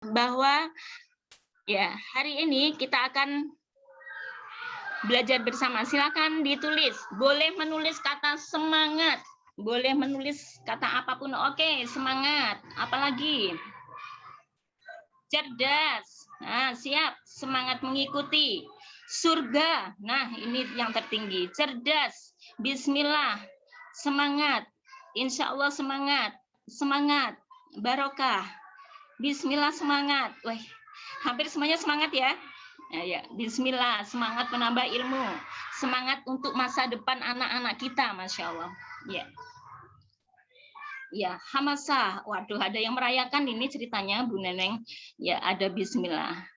bahwa ya hari ini kita akan belajar bersama. Silakan ditulis. Boleh menulis kata semangat, boleh menulis kata apapun. Oke, semangat. Apalagi cerdas. Nah, siap. Semangat mengikuti. Surga. Nah, ini yang tertinggi. Cerdas. Bismillah. Semangat. Insya Allah semangat. Semangat. Barokah. Bismillah semangat. Wah, hampir semuanya semangat ya. Ya, Bismillah, semangat menambah ilmu, semangat untuk masa depan anak-anak kita, Masya Allah. Ya, Hamasah. Waduh, ada yang merayakan ini ceritanya, Bu Neneng. Ya, ada Bismillah.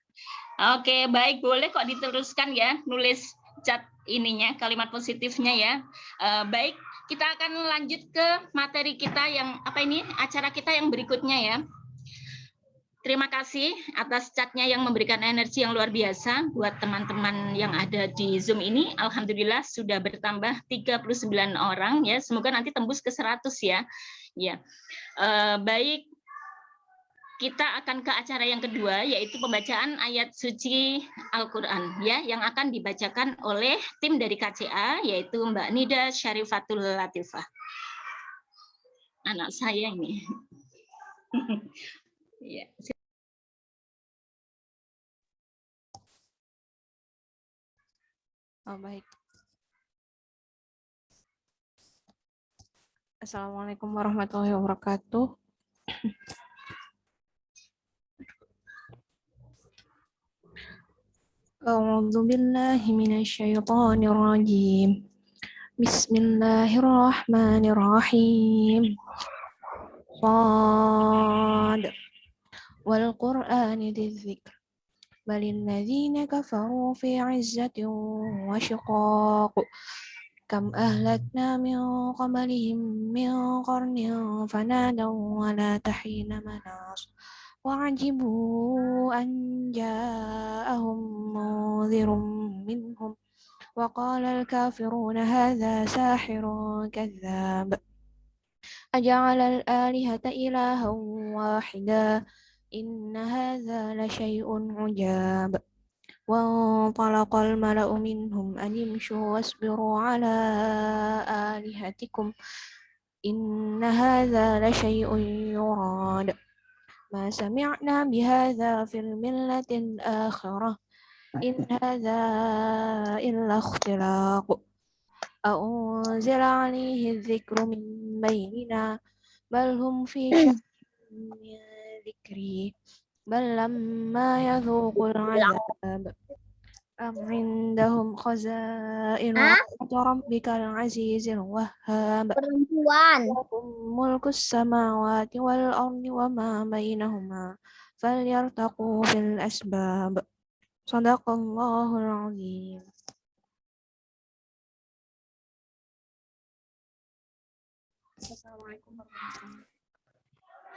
Oke, baik, boleh kok diteruskan ya, nulis chat ininya, kalimat positifnya ya. Baik, kita akan lanjut ke materi kita yang acara kita yang berikutnya ya. Terima kasih atas chatnya yang memberikan energi yang luar biasa buat teman-teman yang ada di Zoom ini. Alhamdulillah sudah bertambah 39 orang ya. Semoga nanti tembus ke 100 ya. Ya. Baik, kita akan ke acara yang kedua yaitu pembacaan ayat suci Al-Qur'an ya yang akan dibacakan oleh tim dari KCA yaitu Mbak Nida Syarifatul Latifah. Anak saya ini. Ya. Oh, baik. Assalamualaikum warahmatullahi wabarakatuh. A'udzu billahi minasyaitonir rajim. Bismillahirrahmanirrahim. Shad wal Qur'ani dzidzikr. Balil ladzina kafaru fi 'izzatin wa shiqaq. Kam ahlakna min qablihim min qarnin fanadaw wa la tahina manas. وعجبوا أن جاءهم منذر منهم وقال الكافرون هذا ساحر كذاب أجعل الآلهة إلها واحدا إن هذا لشيء عجاب وانطلق الملأ منهم أن امشوا واصبروا على آلهتكم إن هذا لشيء يراد ما سمعنا بهذا في الملة الآخرة إن هذا إلا اختلاق أأنزل عليه الذكر من بيننا بل هم في شك من ذكري بل لما يذوقوا العذاب أم عندهم خزائن رحمة ربك العزيز الوهاب لكم ملك السماوات والأرض وما بينهما فليرتقوا في الأسباب صدق الله العظيم. Assalamualaikum warahmatullahi wabarakatuh.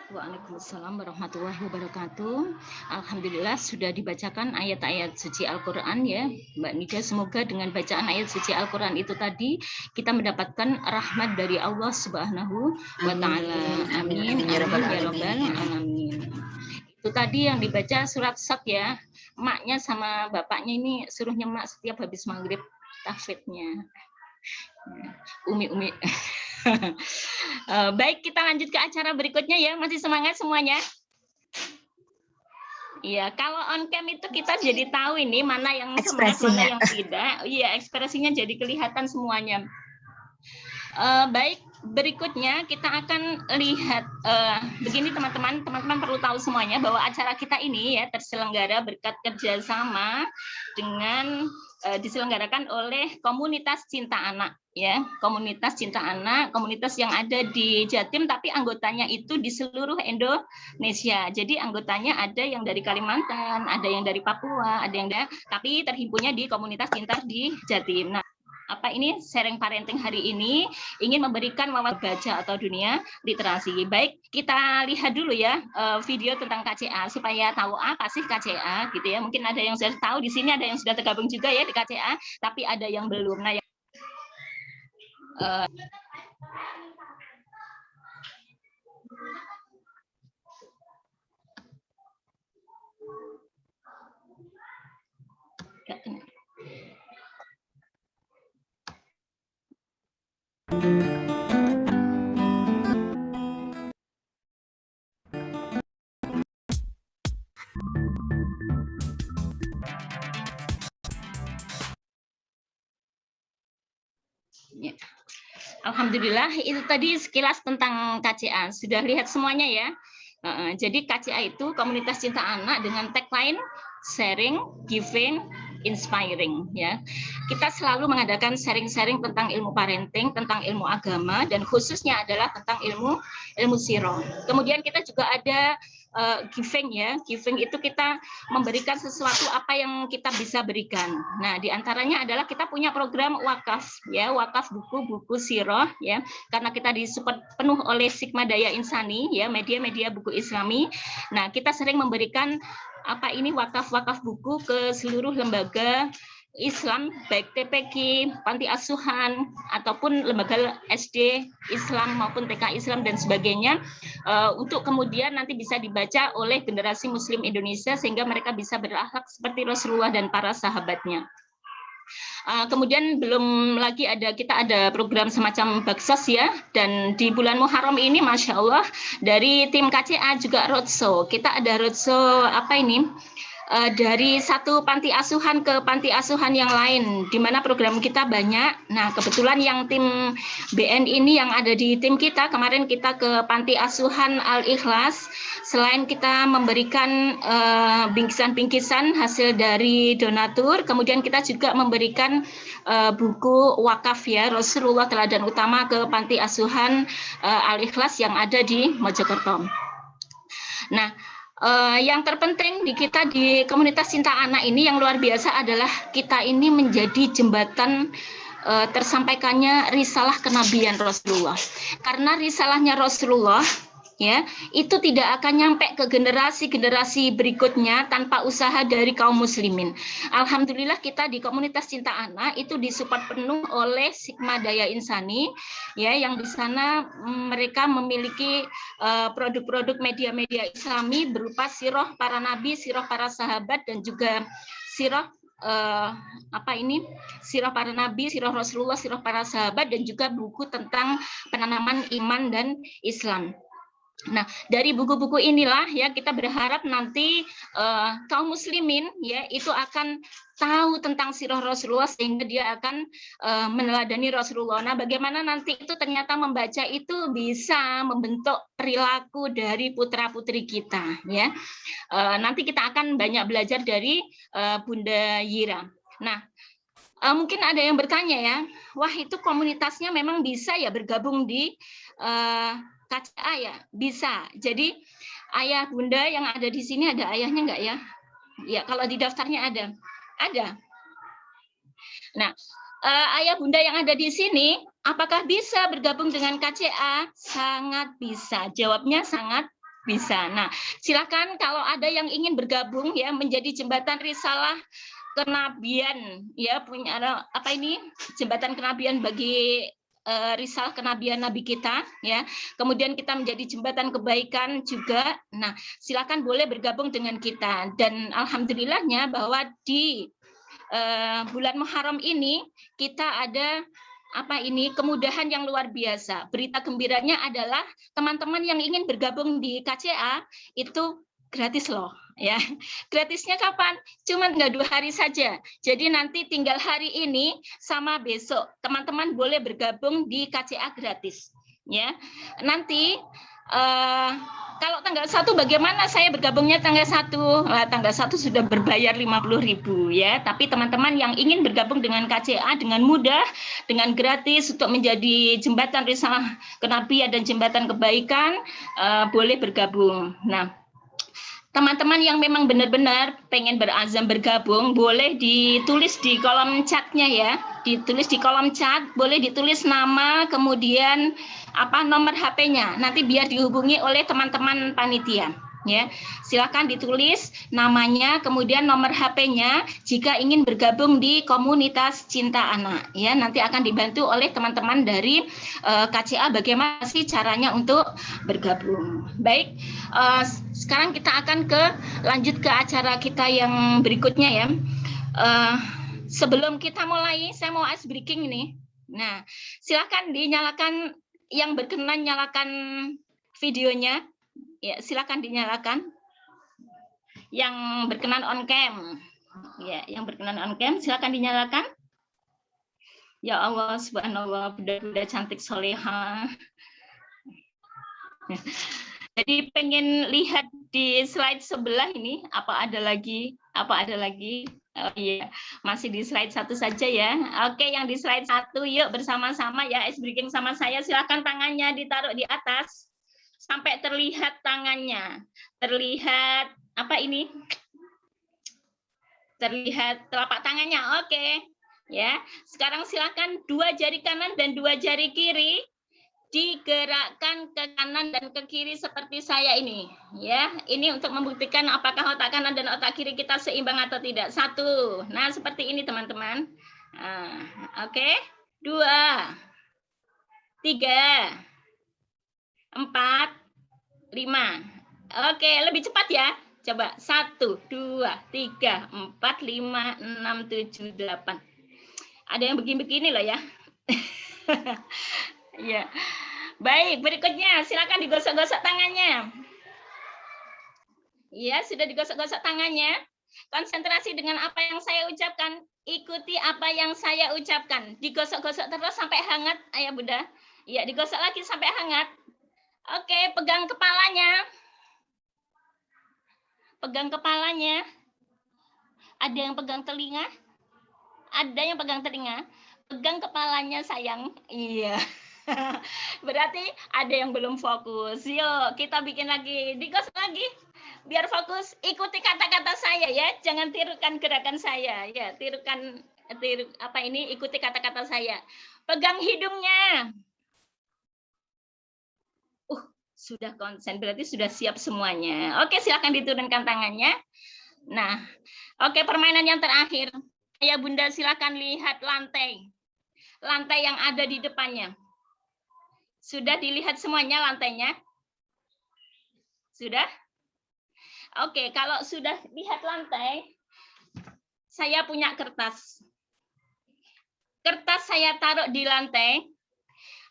Waalaikumsalam warahmatullahi wabarakatuh. Alhamdulillah sudah dibacakan ayat-ayat suci Al-Quran ya Mbak Nida. Semoga dengan bacaan ayat suci Al-Quran itu tadi kita mendapatkan rahmat dari Allah Subhanahu wa Ta'ala. Amin. Amin ya Rabbal Alamin. Itu tadi yang dibaca surat Sad ya. Emaknya sama bapaknya ini suruh nyemak setiap habis maghrib tahfidnya. Umi. Baik, kita lanjut ke acara berikutnya ya. Masih semangat semuanya? Iya, kalau on cam itu kita jadi tahu ini mana yang semangat, mana yang tidak. Iya, ekspresinya jadi kelihatan semuanya. Baik, berikutnya kita akan lihat begini teman-teman perlu tahu semuanya bahwa acara kita ini ya terselenggara berkat kerjasama dengan diselenggarakan oleh komunitas cinta anak ya, komunitas cinta anak, komunitas yang ada di Jatim tapi anggotanya itu di seluruh Indonesia. Jadi anggotanya ada yang dari Kalimantan, ada yang dari Papua, ada yang tapi terhimpunnya di komunitas cinta di Jatim. Nah, sharing parenting hari ini ingin memberikan wawasan baca atau dunia literasi. Baik, kita lihat dulu ya video tentang KCA supaya tahu apa sih KCA gitu ya. Mungkin ada yang sudah tahu di sini, ada yang sudah tergabung juga ya di KCA, tapi ada yang belum. Nah, Nggak kena. Ya. Alhamdulillah itu tadi sekilas tentang KCA. Sudah lihat semuanya ya. Jadi KCA itu komunitas cinta anak dengan tagline sharing, giving, inspiring ya. Kita selalu mengadakan sharing-sharing tentang ilmu parenting, tentang ilmu agama dan khususnya adalah tentang ilmu sirah. Kemudian kita juga ada giving ya. Giving itu kita memberikan sesuatu apa yang kita bisa berikan. Nah, diantaranya adalah kita punya program wakaf ya, wakaf buku-buku sirah ya. Karena kita disupport penuh oleh Sigma Daya Insani ya, media-media buku Islami. Nah, kita sering memberikan wakaf-wakaf buku ke seluruh lembaga Islam, baik TPQ, panti asuhan, ataupun lembaga SD Islam maupun TK Islam dan sebagainya, untuk kemudian nanti bisa dibaca oleh generasi Muslim Indonesia sehingga mereka bisa berakhlak seperti Rasulullah dan para sahabatnya. Kemudian belum lagi kita ada program semacam baksos ya, dan di bulan Muharram ini Masya Allah dari tim KCA juga roadshow. Kita ada roadshow dari satu panti asuhan ke panti asuhan yang lain, di mana program kita banyak. Nah, kebetulan yang tim BN ini yang ada di tim kita, kemarin kita ke panti asuhan Al-Ikhlas, selain kita memberikan bingkisan-bingkisan hasil dari donatur, kemudian kita juga memberikan buku wakaf ya, Rasulullah Teladan Utama ke panti asuhan Al-Ikhlas yang ada di Mojokerto. Nah, yang terpenting di kita di komunitas cinta anak ini yang luar biasa adalah kita ini menjadi jembatan tersampaikannya risalah kenabian Rasulullah. Karena risalahnya Rasulullah ya, itu tidak akan nyampe ke generasi-generasi berikutnya tanpa usaha dari kaum muslimin. Alhamdulillah kita di komunitas cinta anak itu disupport penuh oleh Sigma Daya Insani ya, yang di sana mereka memiliki produk-produk media-media Islami berupa sirah para nabi, sirah para sahabat dan juga sirah sirah para nabi, sirah Rasulullah, sirah para sahabat dan juga buku tentang penanaman iman dan Islam. Nah, dari buku-buku inilah ya kita berharap nanti kaum muslimin ya itu akan tahu tentang sirah Rasulullah sehingga dia akan meneladani Rasulullah. Nah, bagaimana nanti itu ternyata membaca itu bisa membentuk perilaku dari putra-putri kita ya. Nanti kita akan banyak belajar dari Bunda Yira. Nah, mungkin ada yang bertanya ya, wah itu komunitasnya memang bisa ya bergabung di KCA ya? Bisa. Jadi ayah bunda yang ada di sini ada ayahnya enggak ya? Ya, kalau di daftarnya ada. Ada. Nah, ayah bunda yang ada di sini, apakah bisa bergabung dengan KCA? Sangat bisa. Jawabnya sangat bisa. Nah, silakan kalau ada yang ingin bergabung ya menjadi jembatan risalah kenabian ya, punya jembatan kenabian bagi risalah kenabian Nabi kita ya, kemudian kita menjadi jembatan kebaikan juga. Nah, silakan boleh bergabung dengan kita dan alhamdulillahnya bahwa di bulan Muharram ini kita ada kemudahan yang luar biasa. Berita gembiranya adalah teman-teman yang ingin bergabung di KCA itu gratis loh ya. Gratisnya kapan? Cuma nggak 2 hari saja. Jadi nanti tinggal hari ini sama besok teman-teman boleh bergabung di KCA gratis ya. Nanti kalau tanggal 1 bagaimana saya bergabungnya tanggal 1? Nah, tanggal 1 sudah berbayar 50.000 ya. Tapi teman-teman yang ingin bergabung dengan KCA dengan mudah, dengan gratis untuk menjadi jembatan risalah kenabian dan jembatan kebaikan boleh bergabung. Nah, teman-teman yang memang benar-benar pengen berazam bergabung, boleh ditulis di kolom chatnya ya. Ditulis di kolom chat, boleh ditulis nama, kemudian nomor HP-nya. Nanti biar dihubungi oleh teman-teman panitia. Ya, silakan ditulis namanya, kemudian nomor HP-nya jika ingin bergabung di komunitas cinta anak. Ya, nanti akan dibantu oleh teman-teman dari KCA bagaimana sih caranya untuk bergabung. Baik, sekarang kita akan lanjut ke acara kita yang berikutnya ya. Sebelum kita mulai, saya mau ice breaking ini. Nah, silakan dinyalakan yang berkenan, nyalakan videonya. Ya, silakan dinyalakan. Yang berkenan on cam. Ya, yang berkenan on cam silakan dinyalakan. Ya Allah, subhanallah, budak-budak cantik soleha. Jadi pengen lihat di slide sebelah ini, apa ada lagi? Apa ada lagi? Oh iya, masih di slide 1 saja ya. Oke, yang di slide 1 yuk bersama-sama ya, ice breaking sama saya. Silakan tangannya ditaruh di atas sampai terlihat tangannya. Terlihat apa ini? Terlihat telapak tangannya. Oke. Ya, sekarang silakan 2 jari kanan dan 2 jari kiri digerakkan ke kanan dan ke kiri seperti saya ini. Ya, ini untuk membuktikan apakah otak kanan dan otak kiri kita seimbang atau tidak. 1. Nah, seperti ini teman-teman. Oke. 2, 3, 4, 5. Oke, lebih cepat ya. Coba 1, 2, 3, 4, 5, 6, 7, 8. Ada yang begini-begini loh ya. Ya. Baik, berikutnya silakan digosok-gosok tangannya. Ya, sudah digosok-gosok tangannya. Konsentrasi dengan apa yang saya ucapkan. Ikuti apa yang saya ucapkan. Digosok-gosok terus sampai hangat, Ayah Bunda. Ya, digosok lagi sampai hangat. Oke, pegang kepalanya. Pegang kepalanya. Ada yang pegang telinga? Ada yang pegang telinga? Pegang kepalanya sayang. Iya. Berarti ada yang belum fokus. Yuk, kita bikin lagi. Digosok lagi. Biar fokus. Ikuti kata-kata saya ya. Jangan tirukan gerakan saya. Ya, ikuti kata-kata saya. Pegang hidungnya. Sudah konsen. Berarti sudah siap semuanya. Oke, silakan diturunkan tangannya. Nah, oke, permainan yang terakhir. Ayah Bunda silakan lihat lantai. Lantai yang ada di depannya. Sudah dilihat semuanya lantainya? Sudah? Oke, kalau sudah lihat lantai, saya punya kertas. Kertas saya taruh di lantai.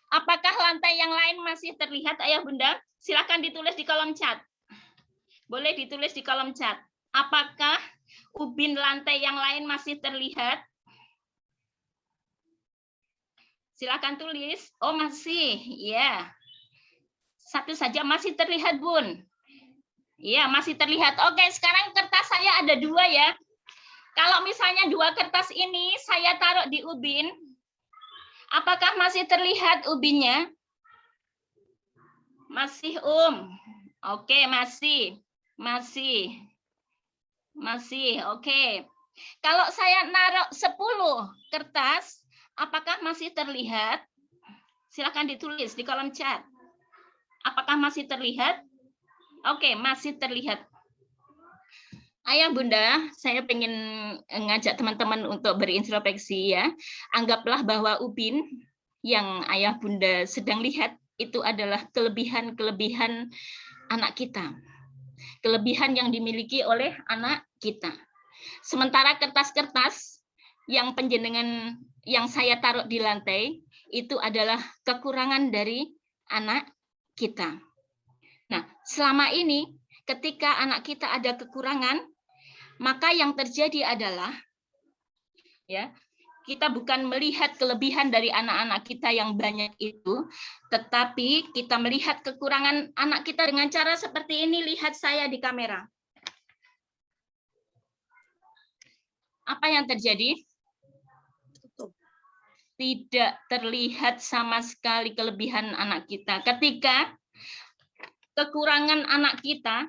Apakah lantai yang lain masih terlihat, Ayah Bunda? Silakan ditulis di kolom chat. Boleh ditulis di kolom chat. Apakah ubin lantai yang lain masih terlihat? Silakan tulis. Oh, masih. Ya. Satu saja masih terlihat, Bun. Ya, masih terlihat. Oke, sekarang kertas saya ada 2 ya. Kalau misalnya 2 kertas ini saya taruh di ubin, apakah masih terlihat ubinnya? Masih, Oke, masih. Masih. Oke. Kalau saya naruh 10 kertas, apakah masih terlihat? Silakan ditulis di kolom chat. Apakah masih terlihat? Oke, masih terlihat. Ayah Bunda, saya ingin ngajak teman-teman untuk berintrospeksi ya. Anggaplah bahwa ubin yang Ayah Bunda sedang lihat itu adalah kelebihan-kelebihan anak kita. Kelebihan yang dimiliki oleh anak kita. Sementara kertas-kertas yang penjenengan yang saya taruh di lantai itu adalah kekurangan dari anak kita. Nah, selama ini ketika anak kita ada kekurangan, maka yang terjadi adalah ya, kita bukan melihat kelebihan dari anak-anak kita yang banyak itu, tetapi kita melihat kekurangan anak kita dengan cara seperti ini. Lihat saya di kamera. Apa yang terjadi? Tidak terlihat sama sekali kelebihan anak kita. Ketika kekurangan anak kita,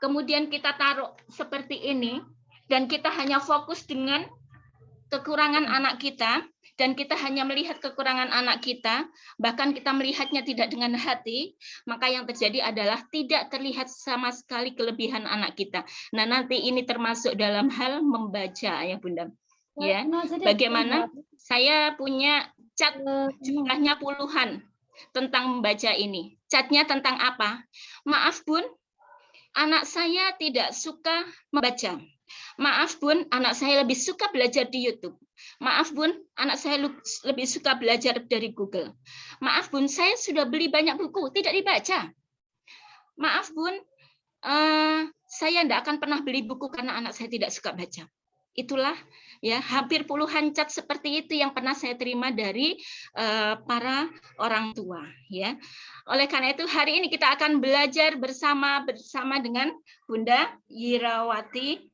kemudian kita taruh seperti ini, dan kita hanya fokus dengan kekurangan anak kita, dan kita hanya melihat kekurangan anak kita, bahkan kita melihatnya tidak dengan hati, maka yang terjadi adalah tidak terlihat sama sekali kelebihan anak kita. Nah, nanti ini termasuk dalam hal membaca, ya Bunda. Ya, bagaimana saya punya cat jumlahnya puluhan tentang membaca ini. Catnya tentang apa? Maaf Bun, anak saya tidak suka membaca. Maaf Bun, anak saya lebih suka belajar di YouTube. Maaf Bun, anak saya lebih suka belajar dari Google. Maaf Bun, saya sudah beli banyak buku, tidak dibaca. Maaf Bun, saya tidak akan pernah beli buku karena anak saya tidak suka baca. Itulah ya, hampir puluhan cat seperti itu yang pernah saya terima dari para orang tua ya. Oleh karena itu hari ini kita akan belajar bersama dengan Bunda Yirawati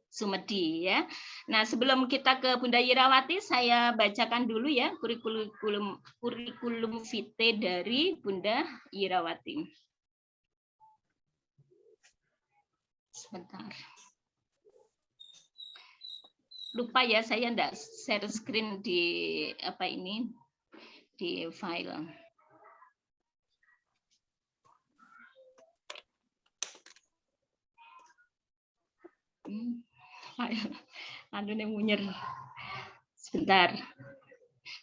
Sumedi ya. Nah, sebelum kita ke Bunda Yirawati, saya bacakan dulu ya kurikulum vitae dari Bunda Yirawati. Sebentar. Lupa ya, saya enggak share screen di apa ini di file. Aduh, munyer. Sebentar.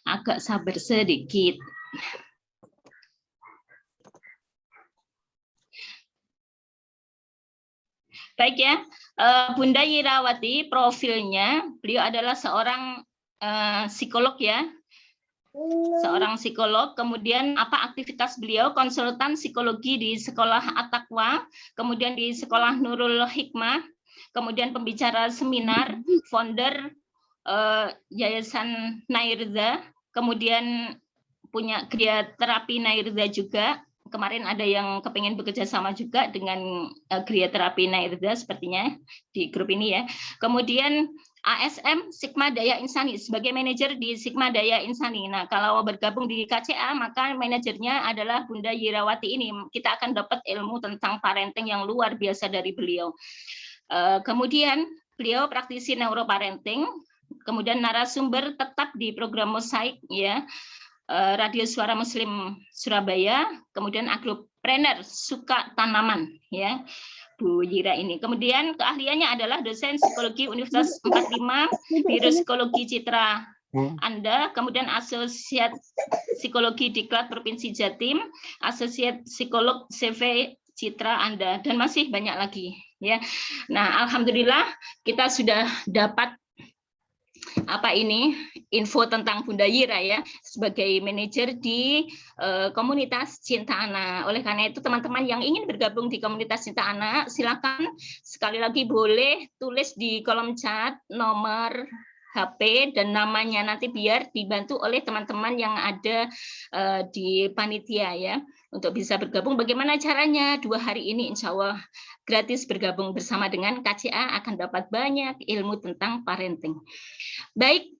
Agak sabar sedikit. Baik ya, Bunda Yirawati profilnya, beliau adalah seorang psikolog ya, seorang psikolog. Kemudian apa aktivitas beliau? Konsultan psikologi di Sekolah At-Taqwa, kemudian di Sekolah Nurul Hikmah, kemudian pembicara seminar, founder Yayasan Nairza, kemudian punya Gria Terapi Nairza juga. Kemarin ada yang kepengen bekerja sama juga dengan Gria Terapi Nairza sepertinya di grup ini ya. Kemudian ASM Sigma Daya Insani sebagai manajer di Sigma Daya Insani. Nah, kalau bergabung di KCA maka manajernya adalah Bunda Yirawati ini. Kita akan dapat ilmu tentang parenting yang luar biasa dari beliau. Kemudian beliau praktisi neuroparenting, kemudian narasumber tetap di program Mosaik ya. Radio Suara Muslim Surabaya, kemudian agropreneur suka tanaman ya Bu Yira ini. Kemudian keahliannya adalah dosen psikologi Universitas 45, Biro Psikologi Citra Anda, kemudian asosiat psikologi Diklat Provinsi Jatim, asosiat psikolog CV Citra Anda, dan masih banyak lagi ya. Nah, alhamdulillah kita sudah dapat info tentang Bunda Yira ya sebagai manajer di komunitas Cinta Anak. Oleh karena itu teman-teman yang ingin bergabung di komunitas Cinta Anak silakan sekali lagi boleh tulis di kolom chat nomor HP dan namanya, nanti biar dibantu oleh teman-teman yang ada di panitia ya untuk bisa bergabung. Bagaimana caranya? 2 hari ini insya Allah gratis bergabung bersama dengan KCA, akan dapat banyak ilmu tentang parenting. Baik,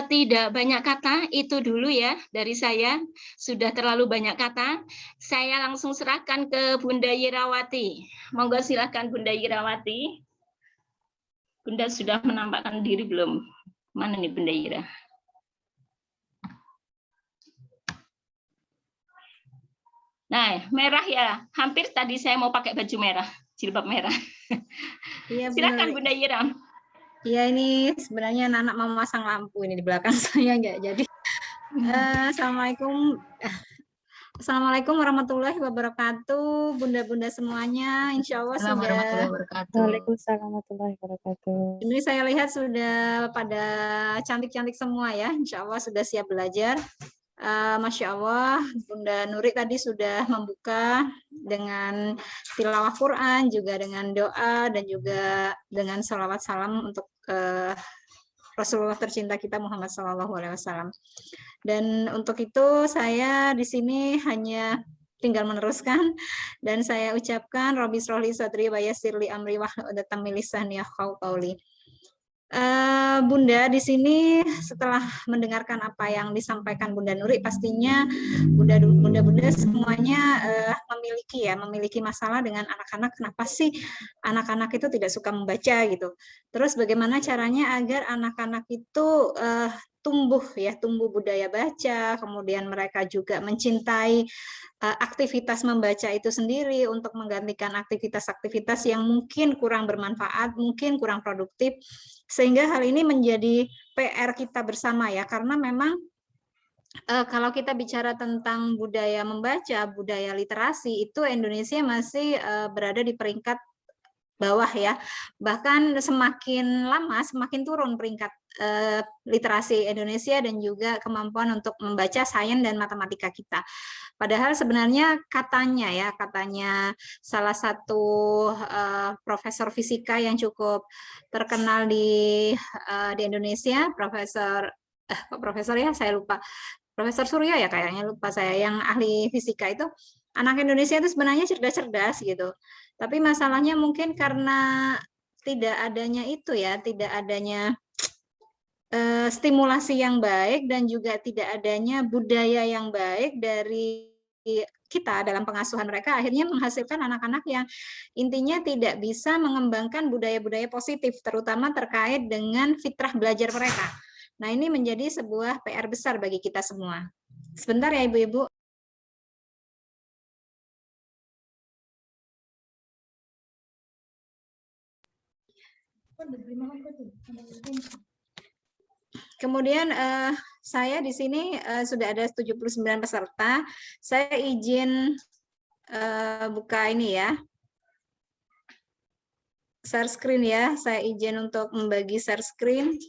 tidak banyak kata, itu dulu ya dari saya. Sudah terlalu banyak kata. Saya langsung serahkan ke Bunda Yirawati. Monggo silakan Bunda Yirawati. Bunda sudah menampakkan diri belum? Mana nih Bunda Yira? Nah, merah ya. Hampir tadi saya mau pakai baju merah, jilbab merah. Iya, silakan Bunda Yira. Iya, ini sebenarnya anak-anak mau masang lampu ini di belakang saya nggak jadi. Assalamualaikum warahmatullahi wabarakatuh, bunda-bunda semuanya. Insya Allah sudah. Waalaikumsalam warahmatullahi wabarakatuh. Ini saya lihat sudah pada cantik-cantik semua ya. Insya Allah sudah siap belajar. Masya Allah, Bunda Nuri tadi sudah membuka dengan tilawah Quran, juga dengan doa, dan juga dengan salawat salam untuk Rasulullah tercinta kita Muhammad SAW. Dan untuk itu saya di sini hanya tinggal meneruskan, dan saya ucapkan Rabbi shrahli sadri wa yassirli amri wahlul 'uqdatam min lisani yafqahu qawli. Bunda di sini setelah mendengarkan apa yang disampaikan Bunda Nuri, pastinya bunda-bunda semuanya memiliki masalah dengan anak-anak. Kenapa sih anak-anak itu tidak suka membaca gitu? Terus bagaimana caranya agar anak-anak itu tumbuh budaya baca, kemudian mereka juga mencintai aktivitas membaca itu sendiri untuk menggantikan aktivitas-aktivitas yang mungkin kurang bermanfaat, mungkin kurang produktif, sehingga hal ini menjadi PR kita bersama ya, karena memang kalau kita bicara tentang budaya membaca, budaya literasi, itu Indonesia masih berada di peringkat bawah ya. Bahkan semakin lama semakin turun peringkat literasi Indonesia dan juga kemampuan untuk membaca sains dan matematika kita. Padahal sebenarnya katanya salah satu profesor fisika yang cukup terkenal di Indonesia, profesor ya, saya lupa. Profesor Suryo ya kayaknya, lupa saya, yang ahli fisika itu, anak Indonesia itu sebenarnya cerdas-cerdas gitu. Tapi masalahnya mungkin karena tidak adanya itu ya, tidak adanya stimulasi yang baik dan juga tidak adanya budaya yang baik dari kita dalam pengasuhan mereka, akhirnya menghasilkan anak-anak yang intinya tidak bisa mengembangkan budaya-budaya positif, terutama terkait dengan fitrah belajar mereka. Nah, ini menjadi sebuah PR besar bagi kita semua. Sebentar ya, Ibu-ibu. Kemudian saya di sini sudah ada 79 peserta. Saya izin buka ini ya. Share screen ya. Saya izin untuk membagi share screen.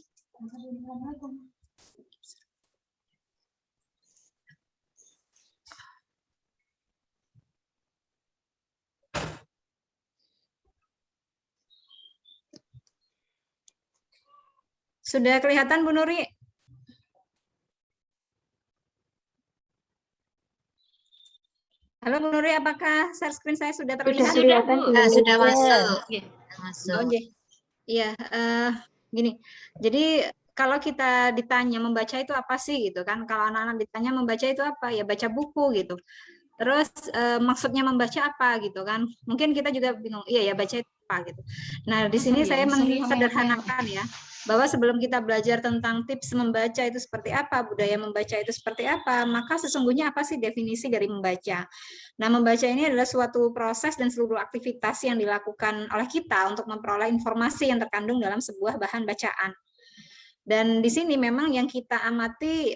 Sudah kelihatan Bu Nuri? Halo Bu Nuri, apakah share screen saya sudah terlihat? Sudah, Bu. Sudah masuk. Oh, iya, gini. Jadi kalau kita ditanya membaca itu apa sih gitu kan? Kalau anak-anak ditanya membaca itu apa? Ya baca buku gitu. Terus maksudnya membaca apa gitu kan? Mungkin kita juga bingung. Iya ya, baca itu apa gitu. Nah, di sini saya mensederhanakan ya, bahwa sebelum kita belajar tentang tips membaca itu seperti apa, budaya membaca itu seperti apa, maka sesungguhnya apa sih definisi dari membaca? Nah, membaca ini adalah suatu proses dan seluruh aktivitas yang dilakukan oleh kita untuk memperoleh informasi yang terkandung dalam sebuah bahan bacaan. Dan di sini memang yang kita amati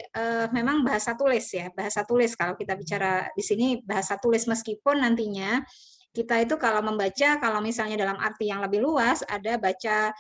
memang bahasa tulis ya, bahasa tulis. Kalau kita bicara di sini bahasa tulis, meskipun nantinya kita itu kalau membaca, kalau misalnya dalam arti yang lebih luas, ada baca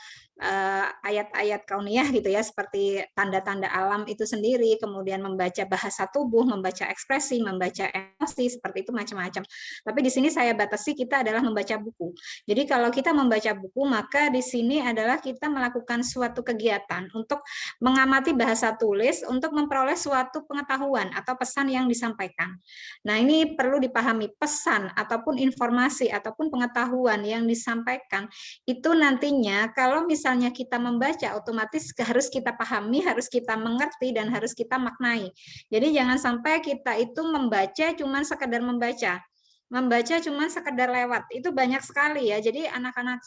ayat-ayat kauniyah gitu ya, seperti tanda-tanda alam itu sendiri, kemudian membaca bahasa tubuh, membaca ekspresi, membaca emosi, seperti itu macam-macam. Tapi di sini saya batasi kita adalah membaca buku. Jadi kalau kita membaca buku, maka di sini adalah kita melakukan suatu kegiatan untuk mengamati bahasa tulis untuk memperoleh suatu pengetahuan atau pesan yang disampaikan. Nah, ini perlu dipahami, pesan ataupun informasi ataupun pengetahuan yang disampaikan itu nantinya kalau misalnya kita membaca otomatis harus kita pahami, harus kita mengerti dan harus kita maknai. Jadi jangan sampai kita itu membaca cuma sekedar membaca. Membaca cuma sekedar lewat. Itu banyak sekali ya. Jadi anak-anak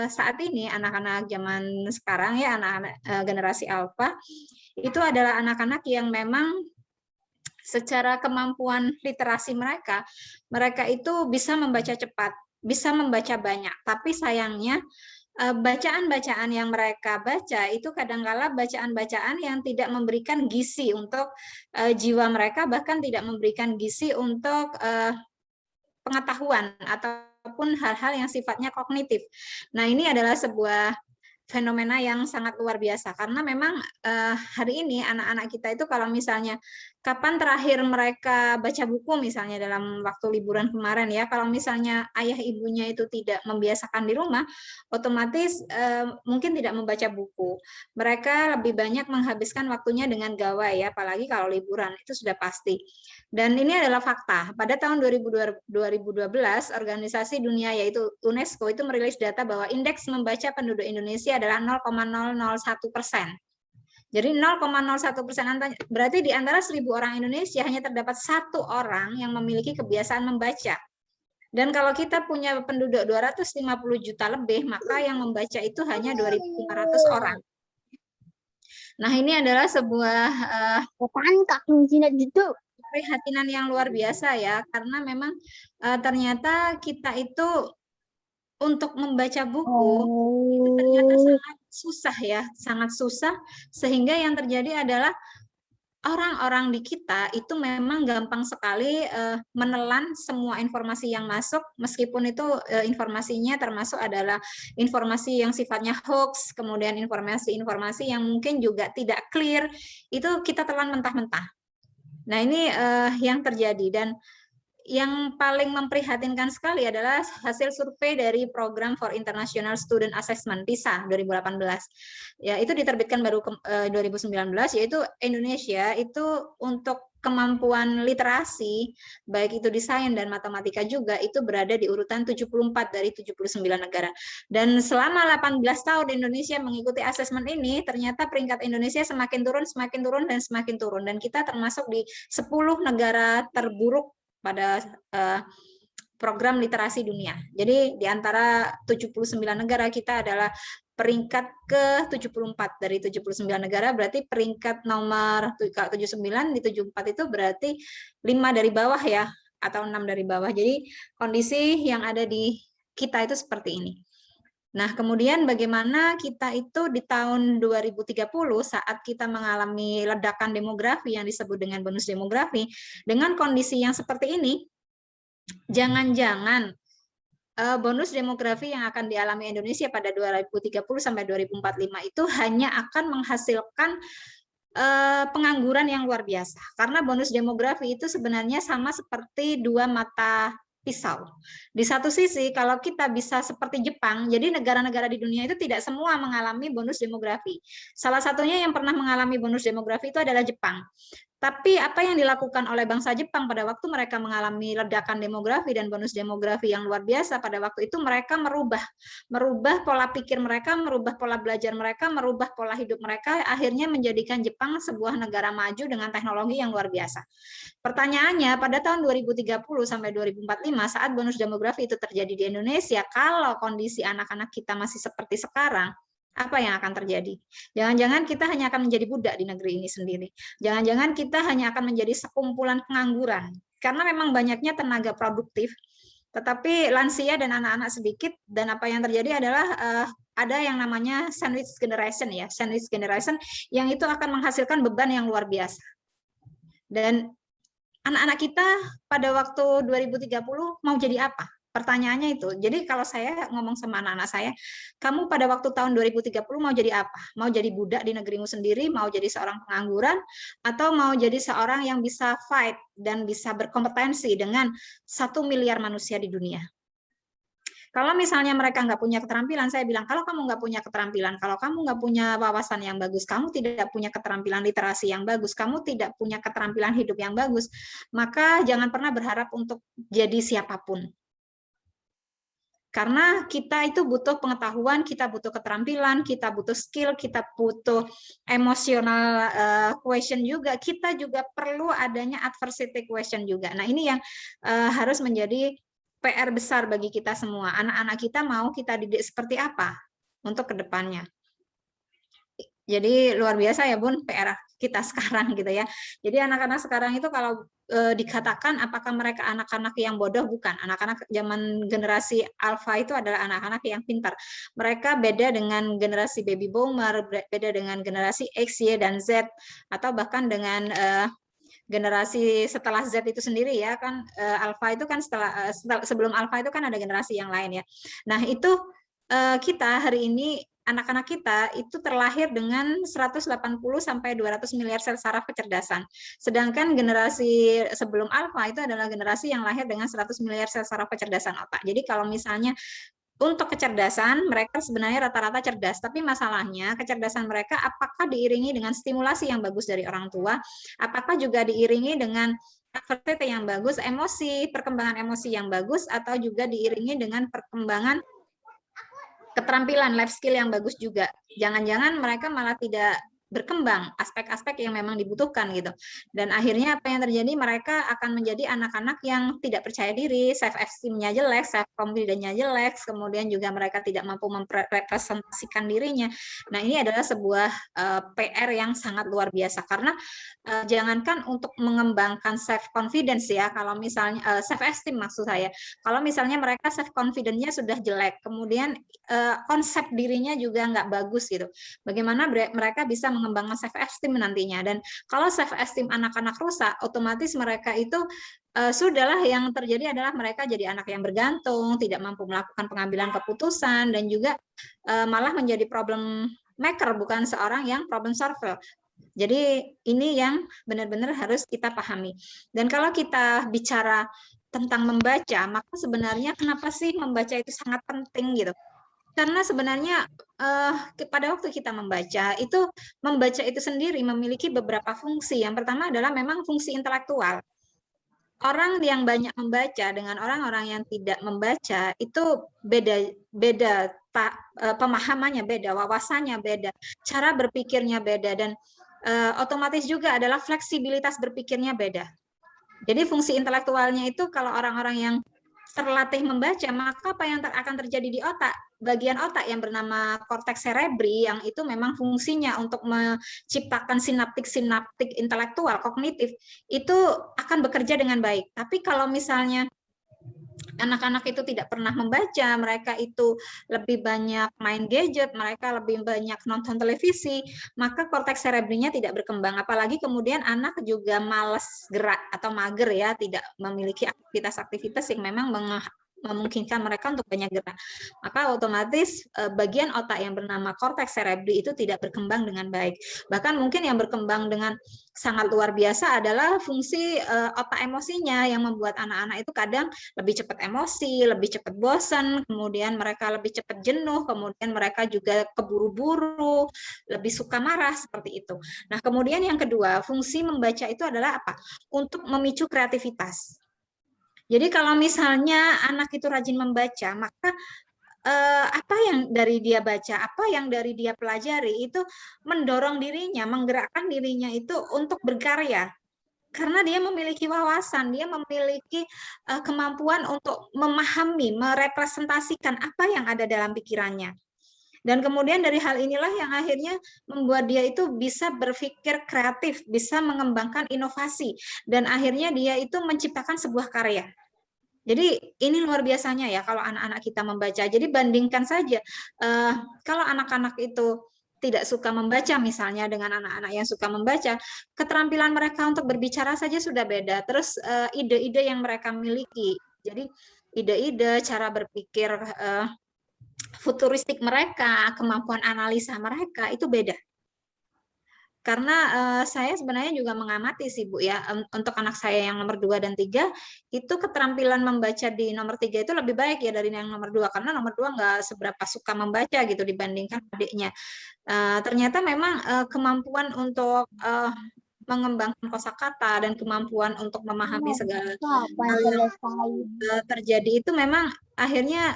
saat ini, anak-anak zaman sekarang ya, anak-anak generasi alfa itu adalah anak-anak yang memang secara kemampuan literasi mereka itu bisa membaca cepat, bisa membaca banyak. Tapi sayangnya bacaan-bacaan yang mereka baca itu kadangkala bacaan-bacaan yang tidak memberikan gizi untuk jiwa mereka, bahkan tidak memberikan gizi untuk pengetahuan ataupun hal-hal yang sifatnya kognitif. Nah, ini adalah sebuah fenomena yang sangat luar biasa karena memang hari ini anak-anak kita itu kalau misalnya kapan terakhir mereka baca buku misalnya dalam waktu liburan kemarin ya, kalau misalnya ayah ibunya itu tidak membiasakan di rumah, otomatis mungkin tidak membaca buku. Mereka lebih banyak menghabiskan waktunya dengan gawai ya, apalagi kalau liburan, itu sudah pasti. Dan ini adalah fakta. Pada tahun 2012, organisasi dunia yaitu UNESCO itu merilis data bahwa indeks membaca penduduk Indonesia adalah 0,001%. Jadi 0,01%, berarti di antara 1.000 orang Indonesia hanya terdapat 1 orang yang memiliki kebiasaan membaca. Dan kalau kita punya penduduk 250 juta lebih, maka yang membaca itu hanya 2.500 orang. Nah, ini adalah sebuah keprihatinan yang luar biasa ya, karena memang ternyata kita itu untuk membaca buku itu ternyata sangat susah ya, sangat susah, sehingga yang terjadi adalah orang-orang di kita itu memang gampang sekali menelan semua informasi yang masuk, meskipun itu informasinya termasuk adalah informasi yang sifatnya hoax, kemudian informasi-informasi yang mungkin juga tidak clear, itu kita telan mentah-mentah. Nah, ini yang terjadi, dan yang paling memprihatinkan sekali adalah hasil survei dari Program for International Student Assessment PISA 2018. Ya, itu diterbitkan baru 2019, yaitu Indonesia itu untuk kemampuan literasi, baik itu di sains dan matematika juga, itu berada di urutan 74 dari 79 negara. Dan selama 18 tahun Indonesia mengikuti asesmen ini, ternyata peringkat Indonesia semakin turun, dan semakin turun. Dan kita termasuk di 10 negara terburuk pada program literasi dunia. Jadi di antara 79 negara kita adalah peringkat ke-74 dari 79 negara, berarti peringkat nomor 79 di 74 itu berarti 5 dari bawah ya, atau 6 dari bawah. Jadi kondisi yang ada di kita itu seperti ini. Nah, kemudian bagaimana kita itu di tahun 2030 saat kita mengalami ledakan demografi yang disebut dengan bonus demografi, dengan kondisi yang seperti ini, jangan-jangan bonus demografi yang akan dialami Indonesia pada 2030 sampai 2045 itu hanya akan menghasilkan pengangguran yang luar biasa. Karena bonus demografi itu sebenarnya sama seperti dua mata pisau. Di satu sisi, kalau kita bisa seperti Jepang, jadi negara-negara di dunia itu tidak semua mengalami bonus demografi. Salah satunya yang pernah mengalami bonus demografi itu adalah Jepang. Tapi apa yang dilakukan oleh bangsa Jepang pada waktu mereka mengalami ledakan demografi dan bonus demografi yang luar biasa, pada waktu itu mereka merubah pola pikir mereka, merubah pola belajar mereka, merubah pola hidup mereka, akhirnya menjadikan Jepang sebuah negara maju dengan teknologi yang luar biasa. Pertanyaannya, pada tahun 2030 sampai 2045 saat bonus demografi itu terjadi di Indonesia, kalau kondisi anak-anak kita masih seperti sekarang, apa yang akan terjadi? Jangan-jangan kita hanya akan menjadi budak di negeri ini sendiri. Jangan-jangan kita hanya akan menjadi sekumpulan pengangguran. Karena memang banyaknya tenaga produktif, tetapi lansia dan anak-anak sedikit, dan apa yang terjadi adalah ada yang namanya sandwich generation ya, sandwich generation yang itu akan menghasilkan beban yang luar biasa. Dan anak-anak kita pada waktu 2030 mau jadi apa? Pertanyaannya itu. Jadi kalau saya ngomong sama anak-anak saya, kamu pada waktu tahun 2030 mau jadi apa? Mau jadi budak di negerimu sendiri, mau jadi seorang pengangguran, atau mau jadi seorang yang bisa fight dan bisa berkompetensi dengan 1 miliar manusia di dunia? Kalau misalnya mereka nggak punya keterampilan, saya bilang, kalau kamu nggak punya keterampilan, kalau kamu nggak punya wawasan yang bagus, kamu tidak punya keterampilan literasi yang bagus, kamu tidak punya keterampilan hidup yang bagus, maka jangan pernah berharap untuk jadi siapapun. Karena kita itu butuh pengetahuan, kita butuh keterampilan, kita butuh skill, kita butuh emotional question juga, kita juga perlu adanya adversity question juga. Nah, ini yang harus menjadi PR besar bagi kita semua. Anak-anak kita mau kita didik seperti apa untuk kedepannya. Jadi luar biasa ya Bun, PR kita sekarang gitu ya. Jadi anak-anak sekarang itu kalau dikatakan apakah mereka anak-anak yang bodoh, bukan. Anak-anak zaman generasi alpha itu adalah anak-anak yang pintar. Mereka beda dengan generasi baby boomer, beda dengan generasi X, Y, dan Z, atau bahkan dengan generasi setelah Z itu sendiri ya kan. Alpha itu kan sebelum alpha itu kan ada generasi yang lain ya. Nah, itu kita hari ini anak-anak kita itu terlahir dengan 180 sampai 200 miliar sel saraf kecerdasan. Sedangkan generasi sebelum alfa itu adalah generasi yang lahir dengan 100 miliar sel saraf kecerdasan otak. Jadi kalau misalnya untuk kecerdasan mereka sebenarnya rata-rata cerdas, tapi masalahnya kecerdasan mereka apakah diiringi dengan stimulasi yang bagus dari orang tua, apakah juga diiringi dengan aktivitas yang bagus, perkembangan emosi yang bagus, atau juga diiringi dengan perkembangan keterampilan life skill yang bagus juga. Jangan-jangan mereka malah tidak berkembang aspek-aspek yang memang dibutuhkan gitu. Dan akhirnya apa yang terjadi, mereka akan menjadi anak-anak yang tidak percaya diri, self esteem-nya jelek, self confidence-nya jelek, kemudian juga mereka tidak mampu merepresentasikan dirinya. Nah, ini adalah sebuah PR yang sangat luar biasa, karena jangankan untuk mengembangkan self confidence ya, kalau misalnya self esteem maksud saya, kalau misalnya mereka self confidence-nya sudah jelek, kemudian konsep dirinya juga nggak bagus gitu, bagaimana mereka bisa mengembangkan self esteem nantinya. Dan kalau self esteem anak-anak rusak, otomatis mereka itu sudahlah yang terjadi adalah mereka jadi anak yang bergantung, tidak mampu melakukan pengambilan keputusan, dan juga malah menjadi problem maker, bukan seorang yang problem solver. Jadi ini yang benar-benar harus kita pahami. Dan kalau kita bicara tentang membaca, maka sebenarnya kenapa sih membaca itu sangat penting gitu? Karena sebenarnya pada waktu kita membaca itu sendiri memiliki beberapa fungsi. Yang pertama adalah memang fungsi intelektual. Orang yang banyak membaca dengan orang-orang yang tidak membaca itu beda pemahamannya beda, wawasannya beda, cara berpikirnya beda, dan otomatis juga adalah fleksibilitas berpikirnya beda. Jadi fungsi intelektualnya itu kalau orang-orang yang terlatih membaca, maka apa yang akan terjadi di otak? Bagian otak yang bernama korteks cerebri yang itu memang fungsinya untuk menciptakan sinaptik-sinaptik intelektual, kognitif, itu akan bekerja dengan baik. Tapi kalau misalnya anak-anak itu tidak pernah membaca, mereka itu lebih banyak main gadget, mereka lebih banyak nonton televisi, maka korteks cerebrinya tidak berkembang. Apalagi kemudian anak juga malas gerak atau mager ya, tidak memiliki aktivitas-aktivitas yang memang memungkinkan mereka untuk banyak gerak. Maka otomatis bagian otak yang bernama korteks cerebri itu tidak berkembang dengan baik. Bahkan mungkin yang berkembang dengan sangat luar biasa adalah fungsi otak emosinya yang membuat anak-anak itu kadang lebih cepat emosi, lebih cepat bosan, kemudian mereka lebih cepat jenuh, kemudian mereka juga keburu-buru, lebih suka marah, seperti itu. Nah, kemudian yang kedua, fungsi membaca itu adalah apa? Untuk memicu kreativitas. Jadi kalau misalnya anak itu rajin membaca, maka apa yang dari dia baca, apa yang dari dia pelajari itu mendorong dirinya, menggerakkan dirinya itu untuk berkarya. Karena dia memiliki wawasan, dia memiliki kemampuan untuk memahami, merepresentasikan apa yang ada dalam pikirannya. Dan kemudian dari hal inilah yang akhirnya membuat dia itu bisa berpikir kreatif, bisa mengembangkan inovasi, dan akhirnya dia itu menciptakan sebuah karya. Jadi ini luar biasanya ya kalau anak-anak kita membaca. Jadi bandingkan saja kalau anak-anak itu tidak suka membaca misalnya dengan anak-anak yang suka membaca, keterampilan mereka untuk berbicara saja sudah beda. Terus ide-ide yang mereka miliki. Jadi ide-ide, cara berpikir futuristik mereka, kemampuan analisa mereka itu beda. Karena saya sebenarnya juga mengamati sih Bu ya, untuk anak saya yang nomor 2 dan 3, itu keterampilan membaca di nomor 3 itu lebih baik ya dari yang nomor 2, karena nomor 2 nggak seberapa suka membaca gitu dibandingkan adiknya. Ternyata memang kemampuan untuk mengembangkan kosakata dan kemampuan untuk memahami segala hal yang terjadi itu memang akhirnya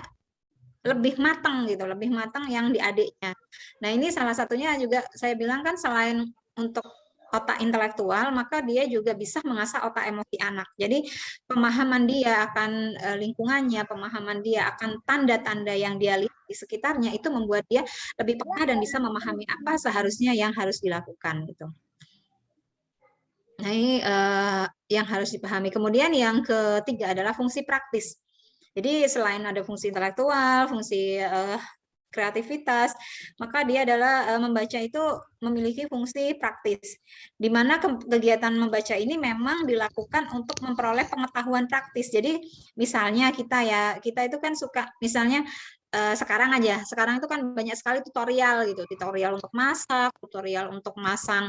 lebih matang gitu, lebih matang yang di adiknya. Nah, ini salah satunya juga saya bilang kan selain untuk otak intelektual, maka dia juga bisa mengasah otak emosi anak. Jadi pemahaman dia akan lingkungannya, pemahaman dia akan tanda-tanda yang dia lihat di sekitarnya itu membuat dia lebih peka dan bisa memahami apa seharusnya yang harus dilakukan gitu. Nah, ini yang harus dipahami. Kemudian yang ketiga adalah fungsi praktis. Jadi selain ada fungsi intelektual, fungsi kreativitas, maka dia adalah membaca itu memiliki fungsi praktis. Di mana kegiatan membaca ini memang dilakukan untuk memperoleh pengetahuan praktis. Jadi misalnya kita itu kan suka misalnya sekarang itu kan banyak sekali tutorial gitu, tutorial untuk masak, tutorial untuk masang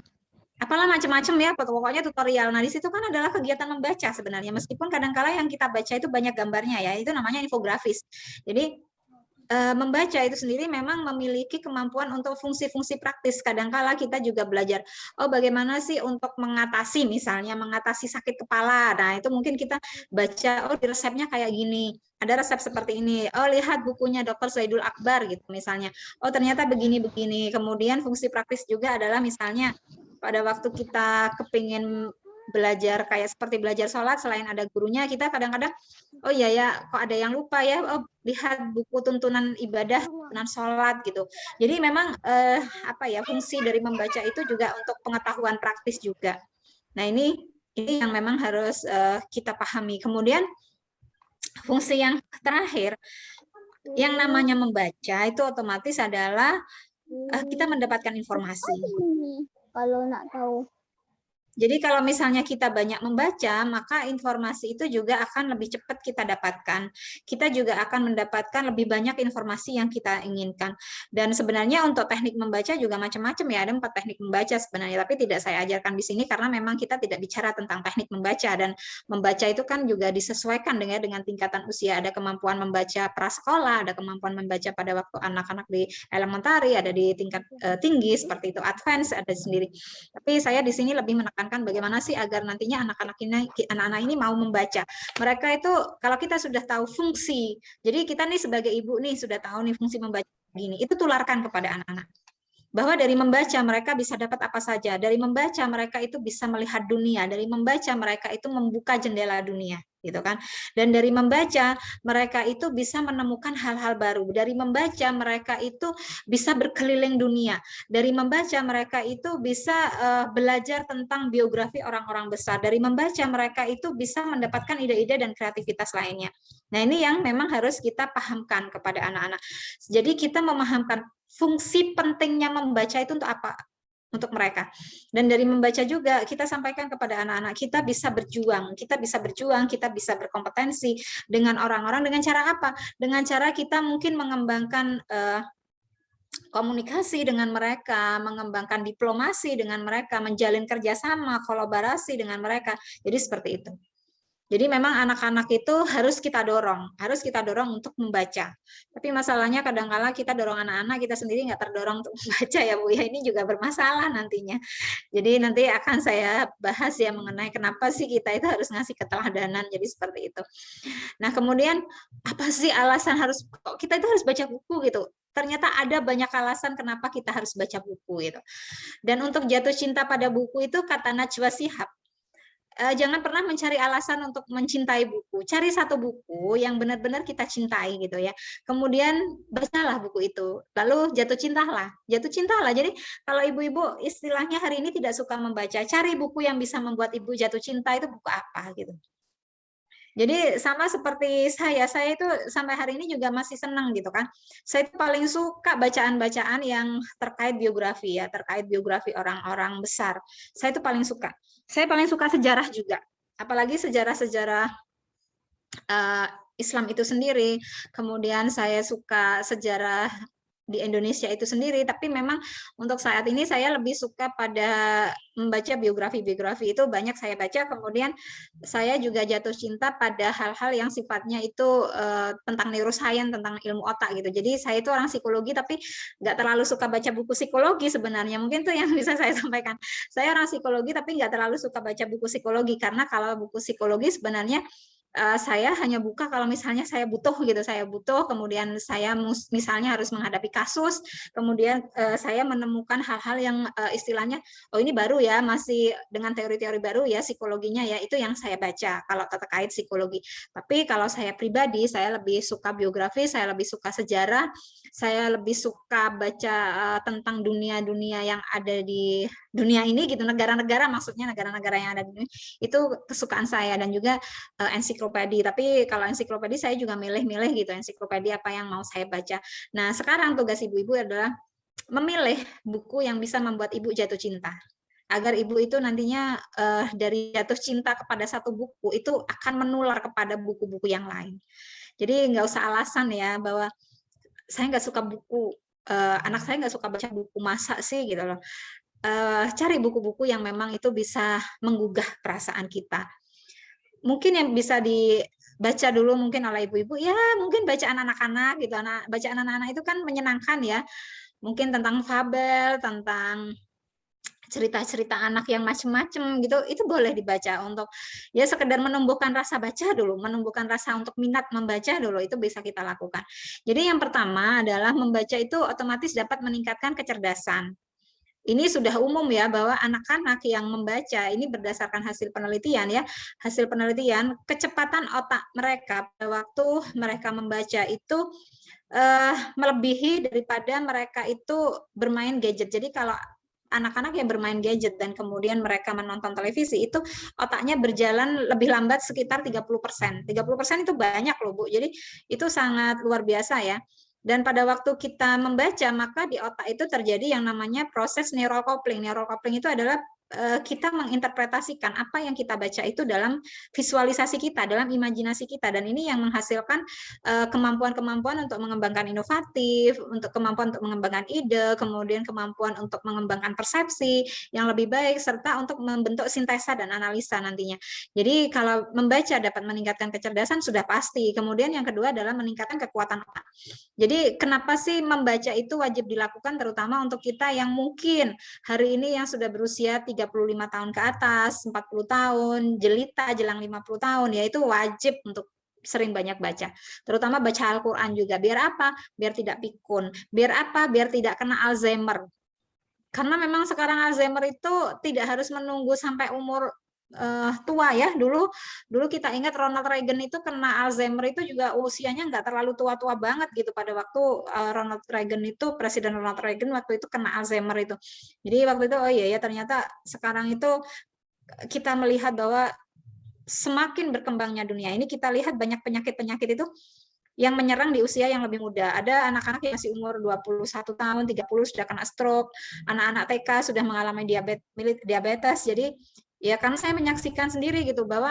apalah macam-macam ya, pokoknya tutorial. Nah, di situ kan adalah kegiatan membaca sebenarnya, meskipun kadang-kala yang kita baca itu banyak gambarnya ya, itu namanya infografis. Jadi membaca itu sendiri memang memiliki kemampuan untuk fungsi-fungsi praktis. Kadang-kala kita juga belajar, oh bagaimana sih untuk mengatasi misalnya mengatasi sakit kepala. Nah, itu mungkin kita baca, oh di resepnya kayak gini. Ada resep seperti ini. Oh, lihat bukunya Dr. Zaidul Akbar gitu misalnya. Oh, ternyata begini-begini. Kemudian fungsi praktis juga adalah misalnya pada waktu kita kepingin belajar kayak seperti belajar sholat, selain ada gurunya, kita kadang-kadang oh iya ya kok ada yang lupa ya, oh lihat buku tuntunan ibadah, tuntunan sholat gitu. Jadi memang fungsi dari membaca itu juga untuk pengetahuan praktis juga. Nah, ini yang memang harus kita pahami. Kemudian fungsi yang terakhir, yang namanya membaca itu otomatis adalah kita mendapatkan informasi. Kalau nak tahu. Jadi kalau misalnya kita banyak membaca, maka informasi itu juga akan lebih cepat kita dapatkan. Kita juga akan mendapatkan lebih banyak informasi yang kita inginkan. Dan sebenarnya untuk teknik membaca juga macam-macam ya, ada 4 teknik membaca sebenarnya, tapi tidak saya ajarkan di sini karena memang kita tidak bicara tentang teknik membaca, dan membaca itu kan juga disesuaikan dengan tingkatan usia. Ada kemampuan membaca prasekolah, ada kemampuan membaca pada waktu anak-anak di elementary, ada di tingkat tinggi seperti itu, advance ada sendiri. Tapi saya di sini lebih menekan bagaimana sih agar nantinya anak-anak ini mau membaca. Mereka itu kalau kita sudah tahu fungsi, jadi kita nih sebagai ibu nih sudah tahu nih fungsi membaca gini, itu tularkan kepada anak-anak. Bahwa dari membaca mereka bisa dapat apa saja, dari membaca mereka itu bisa melihat dunia, dari membaca mereka itu membuka jendela dunia, gitu kan. Dan dari membaca mereka itu bisa menemukan hal-hal baru, dari membaca mereka itu bisa berkeliling dunia, dari membaca mereka itu bisa belajar tentang biografi orang-orang besar, dari membaca mereka itu bisa mendapatkan ide-ide dan kreativitas lainnya. Nah, ini yang memang harus kita pahamkan kepada anak-anak. Jadi kita memahamkan fungsi pentingnya membaca itu untuk apa? Untuk mereka. Dan dari membaca juga kita sampaikan kepada anak-anak, kita bisa berjuang, kita bisa berkompetensi dengan orang-orang dengan cara apa? Dengan cara kita mungkin mengembangkan komunikasi dengan mereka, mengembangkan diplomasi dengan mereka, menjalin kerjasama, kolaborasi dengan mereka. Jadi seperti itu. Jadi memang anak-anak itu harus kita dorong untuk membaca. Tapi masalahnya kadang-kala kita dorong anak-anak, kita sendiri nggak terdorong untuk membaca ya Bu ya, ini juga bermasalah nantinya. Jadi nanti akan saya bahas ya mengenai kenapa sih kita itu harus ngasih keteladanan, jadi seperti itu. Nah kemudian apa sih alasan kok kita itu harus baca buku gitu? Ternyata ada banyak alasan kenapa kita harus baca buku gitu. Dan untuk jatuh cinta pada buku itu kata Najwa Shihab, jangan pernah mencari alasan untuk mencintai buku. Cari satu buku yang benar-benar kita cintai gitu ya. Kemudian bacalah buku itu. Lalu jatuh cintalah. Jadi kalau ibu-ibu istilahnya hari ini tidak suka membaca, cari buku yang bisa membuat ibu jatuh cinta, itu buku apa gitu. Jadi sama seperti saya itu sampai hari ini juga masih senang gitu kan. Saya itu paling suka bacaan-bacaan yang terkait biografi ya, terkait biografi orang-orang besar. Saya itu paling suka. Saya paling suka sejarah juga. Apalagi sejarah-sejarah Islam itu sendiri. Kemudian saya suka sejarah di Indonesia itu sendiri, tapi memang untuk saat ini saya lebih suka pada membaca biografi itu banyak saya baca. Kemudian saya juga jatuh cinta pada hal-hal yang sifatnya itu tentang neuroscience, tentang ilmu otak gitu. Jadi saya itu orang psikologi tapi nggak terlalu suka baca buku psikologi sebenarnya. Mungkin itu yang bisa saya sampaikan. Saya orang psikologi tapi nggak terlalu suka baca buku psikologi, karena kalau buku psikologi sebenarnya saya hanya buka kalau misalnya saya butuh gitu, kemudian saya misalnya harus menghadapi kasus, kemudian saya menemukan hal-hal yang istilahnya oh ini baru ya, masih dengan teori-teori baru ya psikologinya ya, itu yang saya baca kalau terkait psikologi. Tapi kalau saya pribadi, saya lebih suka biografi, saya lebih suka sejarah, saya lebih suka baca tentang dunia-dunia yang ada di dunia ini gitu, negara-negara, maksudnya negara-negara yang ada di dunia, itu kesukaan saya. Dan juga ensiklopedi, tapi kalau ensiklopedi saya juga milih-milih gitu, ensiklopedi apa yang mau saya baca. Nah sekarang tugas ibu-ibu adalah memilih buku yang bisa membuat ibu jatuh cinta, agar ibu itu nantinya dari jatuh cinta kepada satu buku itu akan menular kepada buku-buku yang lain. Jadi nggak usah alasan ya bahwa saya nggak suka buku, anak saya nggak suka baca buku, masa sih gitu loh. Cari buku-buku yang memang itu bisa menggugah perasaan kita. Mungkin yang bisa dibaca dulu mungkin oleh ibu-ibu ya, mungkin bacaan anak-anak gitu. Bacaan anak-anak itu kan menyenangkan ya. Mungkin tentang fabel, tentang cerita-cerita anak yang macam-macam gitu, itu boleh dibaca untuk ya sekedar menumbuhkan rasa baca dulu, menumbuhkan rasa untuk minat membaca dulu, itu bisa kita lakukan. Jadi yang pertama adalah membaca itu otomatis dapat meningkatkan kecerdasan. Ini sudah umum ya, bahwa anak-anak yang membaca ini berdasarkan hasil penelitian ya, kecepatan otak mereka pada waktu mereka membaca itu melebihi daripada mereka itu bermain gadget. Jadi kalau anak-anak yang bermain gadget dan kemudian mereka menonton televisi, itu otaknya berjalan lebih lambat sekitar 30%. 30% itu banyak loh Bu, jadi itu sangat luar biasa ya. Dan pada waktu kita membaca, maka di otak itu terjadi yang namanya proses neural coupling. Neural coupling itu adalah kita menginterpretasikan apa yang kita baca itu dalam visualisasi kita, dalam imajinasi kita, dan ini yang menghasilkan kemampuan-kemampuan untuk mengembangkan inovatif, untuk kemampuan untuk mengembangkan ide, kemudian kemampuan untuk mengembangkan persepsi yang lebih baik, serta untuk membentuk sintesa dan analisa nantinya. Jadi kalau membaca dapat meningkatkan kecerdasan sudah pasti. Kemudian yang kedua adalah meningkatkan kekuatan otak. Jadi kenapa sih membaca itu wajib dilakukan, terutama untuk kita yang mungkin hari ini yang sudah berusia 35 tahun ke atas, 40 tahun, jelita jelang 50 tahun, ya itu wajib untuk sering banyak baca. Terutama baca Al-Quran juga. Biar apa? Biar tidak pikun. Biar apa? Biar tidak kena Alzheimer. Karena memang sekarang Alzheimer itu tidak harus menunggu sampai umur tua ya. Dulu kita ingat Ronald Reagan itu kena Alzheimer itu juga usianya nggak terlalu tua-tua banget gitu pada waktu Ronald Reagan itu, Presiden Ronald Reagan waktu itu kena Alzheimer itu. Jadi waktu itu oh iya ya, ternyata sekarang itu kita melihat bahwa semakin berkembangnya dunia ini, kita lihat banyak penyakit-penyakit itu yang menyerang di usia yang lebih muda. Ada anak-anak yang masih umur 21 tahun, 30 sudah kena stroke, anak-anak TK sudah mengalami diabetes. Jadi ya karena saya menyaksikan sendiri gitu bahwa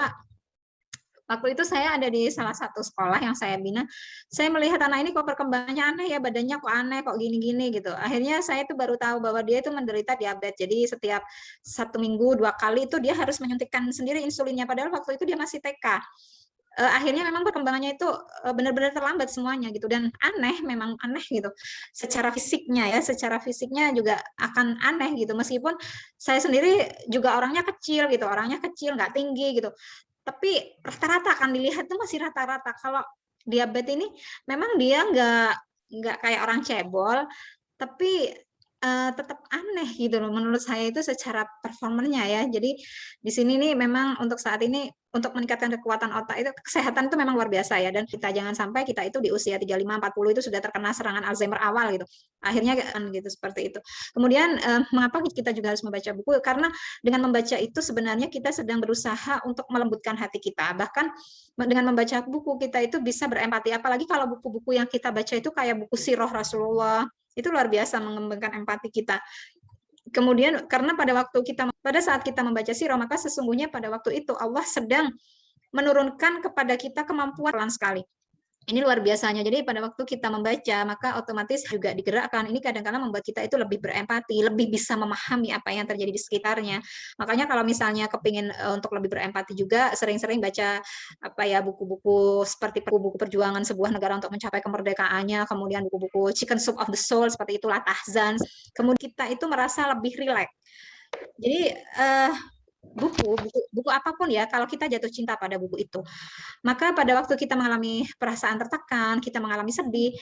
waktu itu saya ada di salah satu sekolah yang saya bina, saya melihat anak ini kok perkembangannya aneh ya, badannya kok aneh, kok gini-gini gitu. Akhirnya saya itu baru tahu bahwa dia itu menderita diabetes. Jadi setiap 1 minggu 2 kali itu dia harus menyuntikkan sendiri insulinnya, padahal waktu itu dia masih TK. Akhirnya memang perkembangannya itu benar-benar terlambat semuanya gitu, dan memang aneh gitu secara fisiknya ya, secara fisiknya juga akan aneh gitu, meskipun saya sendiri juga orangnya kecil gitu, nggak tinggi gitu, tapi rata-rata akan dilihat tuh masih rata-rata. Kalau diabetes ini memang dia nggak kayak orang cebol, tapi tetap aneh gitu loh menurut saya itu secara performanya ya. Jadi di sini nih memang untuk saat ini untuk meningkatkan kekuatan otak itu, kesehatan itu memang luar biasa ya, dan kita jangan sampai kita itu di usia 35-40 itu sudah terkena serangan Alzheimer awal gitu. Akhirnya kan gitu seperti itu. Kemudian mengapa kita juga harus membaca buku? Karena dengan membaca itu sebenarnya kita sedang berusaha untuk melembutkan hati kita. Bahkan dengan membaca buku kita itu bisa berempati, apalagi kalau buku-buku yang kita baca itu kayak buku sirah Rasulullah, itu luar biasa mengembangkan empati kita. Kemudian karena pada saat kita membaca sirah, maka sesungguhnya pada waktu itu Allah sedang menurunkan kepada kita kemampuan pelan sekali. Ini luar biasanya. Jadi pada waktu kita membaca, maka otomatis juga digerakkan. Ini kadang-kadang membuat kita itu lebih berempati, lebih bisa memahami apa yang terjadi di sekitarnya. Makanya kalau misalnya kepingin untuk lebih berempati juga, sering-sering baca buku-buku seperti buku perjuangan sebuah negara untuk mencapai kemerdekaannya, kemudian buku-buku Chicken Soup of the Soul seperti itulah, Tahzan. Kemudian kita itu merasa lebih rileks. Jadi buku apapun ya, kalau kita jatuh cinta pada buku itu, maka pada waktu kita mengalami perasaan tertekan, kita mengalami sedih,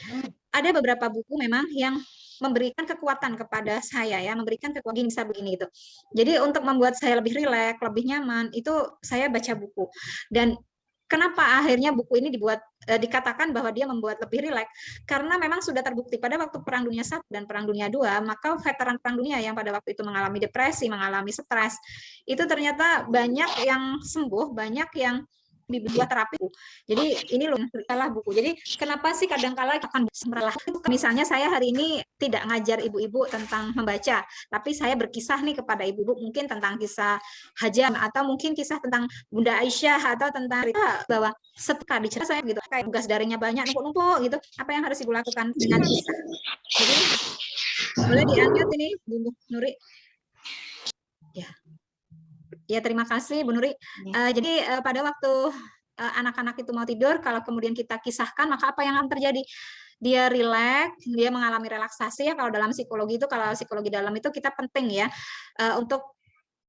ada beberapa buku memang yang memberikan kekuatan kepada saya ya, memberikan kekuatan bisa begini itu. Jadi untuk membuat saya lebih rileks, lebih nyaman, itu saya baca buku. Dan kenapa akhirnya buku ini dikatakan bahwa dia membuat lebih rileks? Karena memang sudah terbukti pada waktu Perang Dunia I dan Perang Dunia II, maka veteran Perang Dunia yang pada waktu itu mengalami depresi, mengalami stres, itu ternyata banyak yang sembuh, banyak yang dibuat terapi. Jadi ini loh salah buku. Jadi kenapa sih kadang-kala akan semalah? Misalnya saya hari ini tidak ngajar ibu-ibu tentang membaca, tapi saya berkisah nih kepada ibu-ibu mungkin tentang kisah Hajam, atau mungkin kisah tentang Bunda Aisyah, atau tentang bahwa setelah dicerita saya gitu, kayak tugas daringnya banyak numpuk-numpuk gitu, apa yang harus ibu lakukan dengan kisah. Jadi boleh diangkat ini Bu Nuri. Ya, terima kasih Bu Nuri. Jadi pada waktu anak-anak itu mau tidur, kalau kemudian kita kisahkan, maka apa yang akan terjadi? Dia rileks, dia mengalami relaksasi ya. Kalau dalam psikologi itu, kalau psikologi dalam itu kita penting ya untuk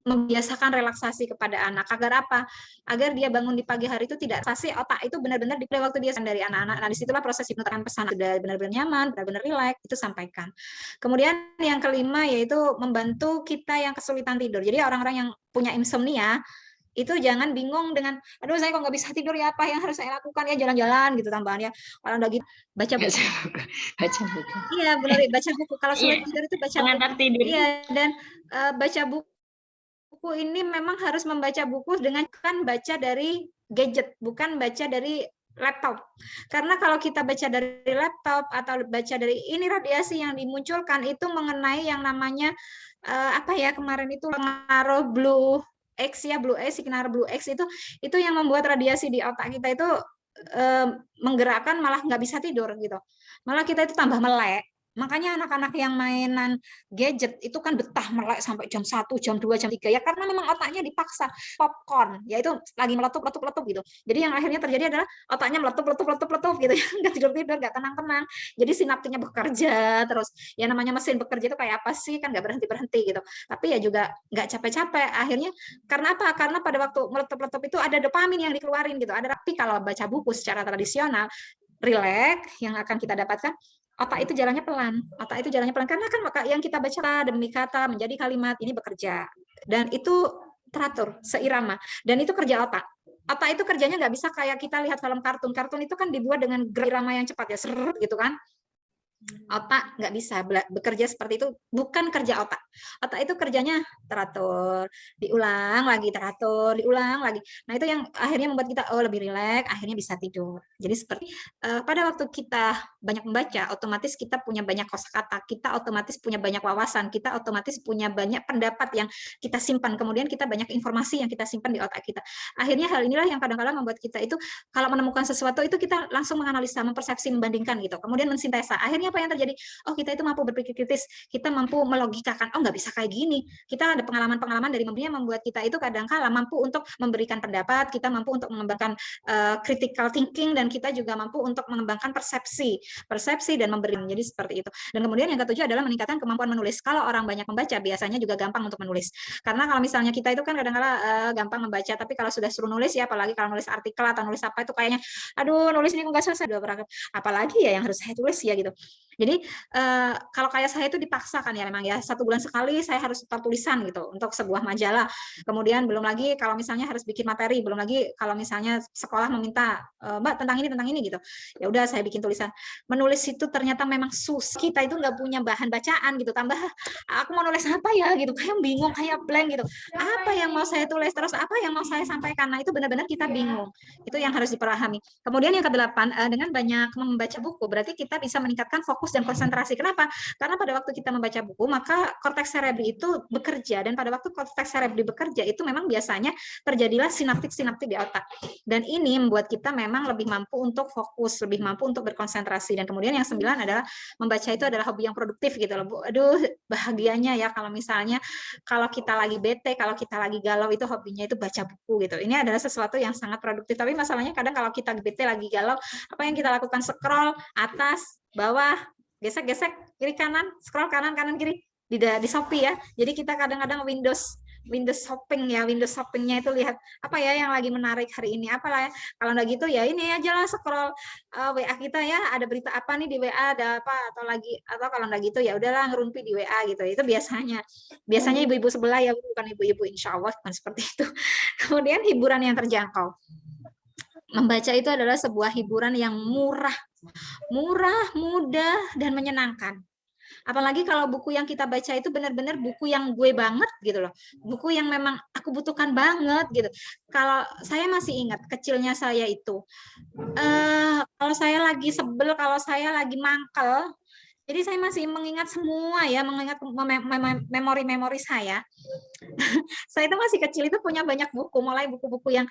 membiasakan relaksasi kepada anak. Agar apa? Agar dia bangun di pagi hari itu tidak relaksasi, otak itu benar-benar di waktu dia dari anak-anak. Nah, disitulah proses hipnoterapia pesan sudah benar-benar nyaman, benar-benar rileks, itu sampaikan. Kemudian yang kelima yaitu membantu kita yang kesulitan tidur. Jadi orang-orang yang punya insomnia itu jangan bingung dengan, aduh saya kok nggak bisa tidur ya, apa yang harus saya lakukan ya, jalan-jalan gitu tambahannya. Kalau udah gitu baca buku. Iya benar, baca buku. Kalau sulit tidur itu baca buku. Iya, dan baca buku ini memang harus membaca buku dengan kan baca dari gadget, bukan baca dari laptop. Karena kalau kita baca dari laptop atau baca dari ini, radiasi yang dimunculkan itu mengenai yang namanya apa ya, kemarin itu pengaruh blue X ya, blue X, sinar blue X itu yang membuat radiasi di otak kita itu menggerakkan, malah nggak bisa tidur gitu. Malah kita itu tambah melek. Makanya anak-anak yang mainan gadget itu kan betah melek sampai jam 1, jam 2, jam 3 ya, karena memang otaknya dipaksa popcorn, yaitu lagi meletup gitu. Jadi yang akhirnya terjadi adalah otaknya meletup gitu ya, nggak tidur-tidur, nggak tenang-tenang. Jadi sinaptiknya bekerja terus. Ya namanya mesin bekerja itu kayak apa sih, kan nggak berhenti-berhenti gitu. Tapi ya juga nggak capek-capek. Akhirnya karena apa? Karena pada waktu meletup-letup itu ada dopamin yang dikeluarin gitu. Tapi kalau baca buku secara tradisional, rileks yang akan kita dapatkan, otak itu jalannya pelan. Karena kan yang kita baca demi kata menjadi kalimat ini bekerja, dan itu teratur, seirama, dan itu kerja otak. Otak itu kerjanya nggak bisa kayak kita lihat film kartun itu kan dibuat dengan irama yang cepat ya, seret gitu kan. Otak nggak bisa bekerja seperti itu, bukan kerja otak. Otak itu kerjanya teratur, diulang lagi, teratur, diulang lagi. Nah itu yang akhirnya membuat kita lebih rileks, akhirnya bisa tidur. Jadi seperti pada waktu kita banyak membaca, otomatis kita punya banyak kosakata, kita otomatis punya banyak wawasan, kita otomatis punya banyak pendapat yang kita simpan, kemudian kita banyak informasi yang kita simpan di otak kita. Akhirnya hal inilah yang kadang-kadang membuat kita itu kalau menemukan sesuatu itu kita langsung menganalisa, mempersepsi, membandingkan gitu, kemudian mensintesa. Akhirnya apa yang terjadi? Oh, kita itu mampu berpikir kritis, kita mampu melogikakan, oh nggak bisa kayak gini. Kita ada pengalaman-pengalaman dari memberinya membuat kita itu kadang-kala mampu untuk memberikan pendapat, kita mampu untuk mengembangkan critical thinking, dan kita juga mampu untuk mengembangkan persepsi dan memberi. Jadi seperti itu. Dan kemudian yang ketujuh adalah meningkatkan kemampuan menulis. Kalau orang banyak membaca, biasanya juga gampang untuk menulis. Karena kalau misalnya kita itu kan kadang-kala gampang membaca, tapi kalau sudah suruh nulis ya, apalagi kalau nulis artikel atau nulis apa itu kayaknya, aduh nulis ini kok nggak selesai, apalagi ya yang harus saya tulis ya gitu. Jadi kalau kayak saya itu dipaksakan ya, memang ya 1 bulan sekali saya harus setor tulisan gitu untuk sebuah majalah. Kemudian belum lagi kalau misalnya harus bikin materi, belum lagi kalau misalnya sekolah meminta Mbak tentang ini gitu. Ya udah saya bikin tulisan. Menulis itu ternyata memang susah. Kita itu nggak punya bahan bacaan gitu. Tambah aku mau nulis apa ya gitu, kayak bingung, kayak blank gitu. Apa yang mau saya tulis, terus apa yang mau saya sampaikan. Nah itu benar-benar kita bingung. Itu yang harus dipahami. Kemudian yang ke-8, dengan banyak membaca buku berarti kita bisa meningkatkan fokus dan konsentrasi. Kenapa? Karena pada waktu kita membaca buku, maka korteks cerebri itu bekerja, dan pada waktu korteks cerebri bekerja itu memang biasanya terjadilah sinaptik-sinaptik di otak. Dan ini membuat kita memang lebih mampu untuk fokus, lebih mampu untuk berkonsentrasi. Dan kemudian yang 9 adalah membaca itu adalah hobi yang produktif gitu loh, Bu. Aduh, bahagianya ya kalau misalnya kalau kita lagi bete, kalau kita lagi galau itu hobinya itu baca buku gitu. Ini adalah sesuatu yang sangat produktif. Tapi masalahnya kadang kalau kita bete lagi galau, apa yang kita lakukan? Scroll atas, bawah, gesek-gesek kiri kanan, scroll kanan kiri di Shopee ya. Jadi kita kadang-kadang Windows shopping ya, Windows shoppingnya itu lihat apa ya yang lagi menarik hari ini, apalah ya. Kalau nggak gitu ya ini aja lah, scroll WA kita ya, ada berita apa nih di WA, ada apa, atau kalau nggak gitu ya udahlah ngerumpi di WA gitu. Itu biasanya ibu-ibu sebelah ya, bukan ibu-ibu, insya Allah bukan seperti itu. Kemudian hiburan yang terjangkau. Membaca itu adalah sebuah hiburan yang murah, mudah, dan menyenangkan. Apalagi kalau buku yang kita baca itu benar-benar buku yang gue banget gitu loh. Buku yang memang aku butuhkan banget gitu. Kalau saya masih ingat kecilnya saya itu, kalau saya lagi sebel, kalau saya lagi mangkel, jadi saya masih mengingat semua ya, mengingat memori-memori saya. Saya itu masih kecil itu punya banyak buku, mulai buku-buku yang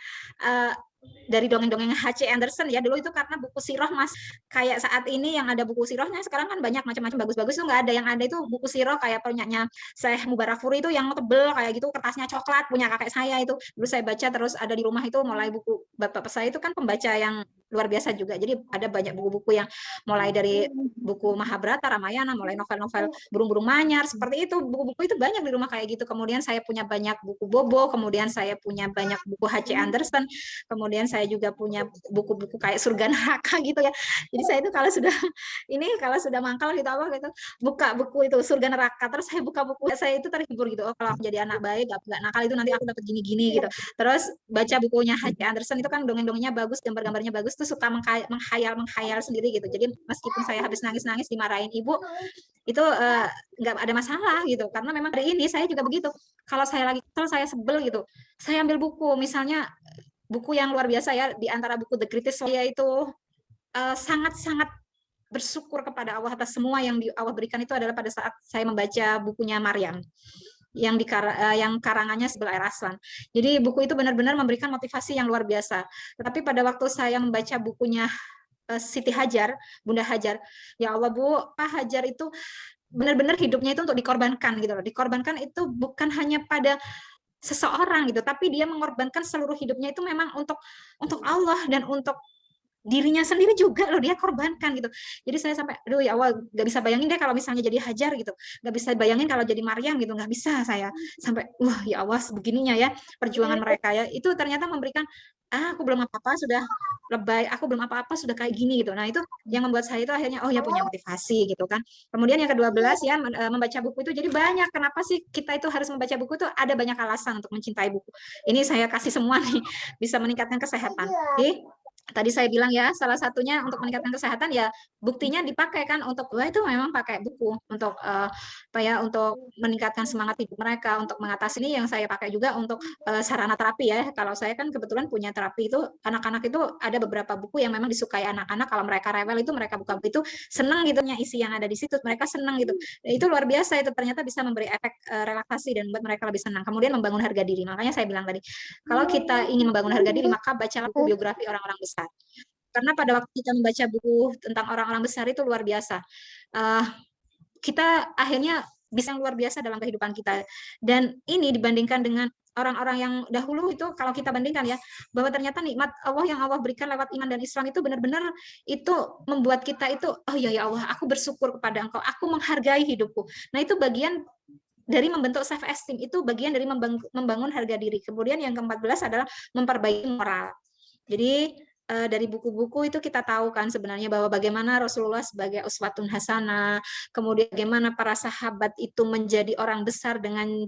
dari dongeng-dongeng H.C. Andersen ya, dulu itu karena buku sirah mas, kayak saat ini yang ada buku sirahnya sekarang kan banyak macam-macam bagus-bagus, itu nggak ada. Yang ada itu buku sirah kayak punyanya Syekh Mubarakfuri itu yang tebel kayak gitu, kertasnya coklat, punya kakek saya itu dulu saya baca, terus ada di rumah itu mulai buku bapak saya itu kan pembaca yang luar biasa juga, jadi ada banyak buku-buku yang mulai dari buku Mahabharata, Ramayana, mulai novel-novel burung-burung manyar, seperti itu, buku-buku itu banyak di rumah kayak gitu. Kemudian saya punya banyak buku Bobo, kemudian saya punya banyak buku H.C. Andersen, kemudian saya juga punya buku-buku kayak surga neraka gitu ya. Jadi saya itu kalau sudah mangkal gitu apa gitu, buka buku itu surga neraka, terus saya buka buku, saya itu terhibur gitu. Oh kalau aku jadi anak baik, gak nakal itu nanti aku dapat gini-gini gitu. Terus baca bukunya H.C. Andersen itu kan dongeng-dongengnya bagus, gambar-gambarnya bagus, tuh suka menghayal sendiri gitu. Jadi meskipun saya habis nangis-nangis dimarahin ibu, itu nggak ada masalah gitu, karena memang hari ini saya juga begitu. Kalau saya lagi kesel, saya sebel gitu, saya ambil buku, misalnya buku yang luar biasa ya, di antara buku The Greatest Saya itu sangat-sangat bersyukur kepada Allah atas semua yang Allah berikan. Itu adalah pada saat saya membaca bukunya Maryam yang yang karangannya Sibyl Air Aslan. Jadi buku itu benar-benar memberikan motivasi yang luar biasa. Tetapi pada waktu saya membaca bukunya Siti Hajar, Bunda Hajar, ya Allah Bu, Pak Hajar itu benar-benar hidupnya itu untuk dikorbankan gitu loh. Dikorbankan itu bukan hanya pada seseorang gitu, tapi dia mengorbankan seluruh hidupnya itu memang untuk Allah dan untuk dirinya sendiri juga loh, dia korbankan gitu. Jadi saya sampai, aduh ya Allah, nggak bisa bayangin deh kalau misalnya jadi Hajar gitu, nggak bisa bayangin kalau jadi Maryam gitu, nggak bisa saya sampai, wah ya Allah sebegininya ya perjuangan mereka ya. Itu ternyata memberikan, aku belum apa-apa sudah lebay, aku belum apa-apa sudah kayak gini gitu. Nah itu yang membuat saya itu akhirnya, oh ya punya motivasi gitu kan. Kemudian yang ke-12 ya, membaca buku itu jadi banyak. Kenapa sih kita itu harus membaca buku itu? Ada banyak alasan untuk mencintai buku. Ini saya kasih semua nih, bisa meningkatkan kesehatan. Oke. Tadi saya bilang ya, salah satunya untuk meningkatkan kesehatan ya buktinya dipakai kan untuk itu memang pakai buku untuk apa ya, untuk meningkatkan semangat hidup mereka, untuk mengatasi ini yang saya pakai juga untuk sarana terapi ya. Kalau saya kan kebetulan punya terapi itu anak-anak itu ada beberapa buku yang memang disukai anak-anak, kalau mereka rewel itu mereka buka buku itu seneng gitu isi yang ada di situ, mereka seneng gitu. Itu luar biasa, itu ternyata bisa memberi efek relaksasi dan membuat mereka lebih senang. Kemudian membangun harga diri. Makanya saya bilang tadi, kalau kita ingin membangun harga diri maka bacalah buku biografi orang-orang besar. Karena pada waktu kita membaca buku tentang orang-orang besar itu luar biasa. Kita akhirnya bisa yang luar biasa dalam kehidupan kita. Dan ini dibandingkan dengan orang-orang yang dahulu itu, kalau kita bandingkan ya, bahwa ternyata nikmat Allah yang Allah berikan lewat iman dan Islam itu benar-benar itu membuat kita itu, oh ya Allah, aku bersyukur kepada Engkau, aku menghargai hidupku. Nah itu bagian dari membentuk self esteem, itu bagian dari membangun harga diri. Kemudian yang ke-14 adalah memperbaiki moral. Jadi dari buku-buku itu kita tahu kan sebenarnya bahwa bagaimana Rasulullah sebagai uswatun hasanah, kemudian bagaimana para sahabat itu menjadi orang besar dengan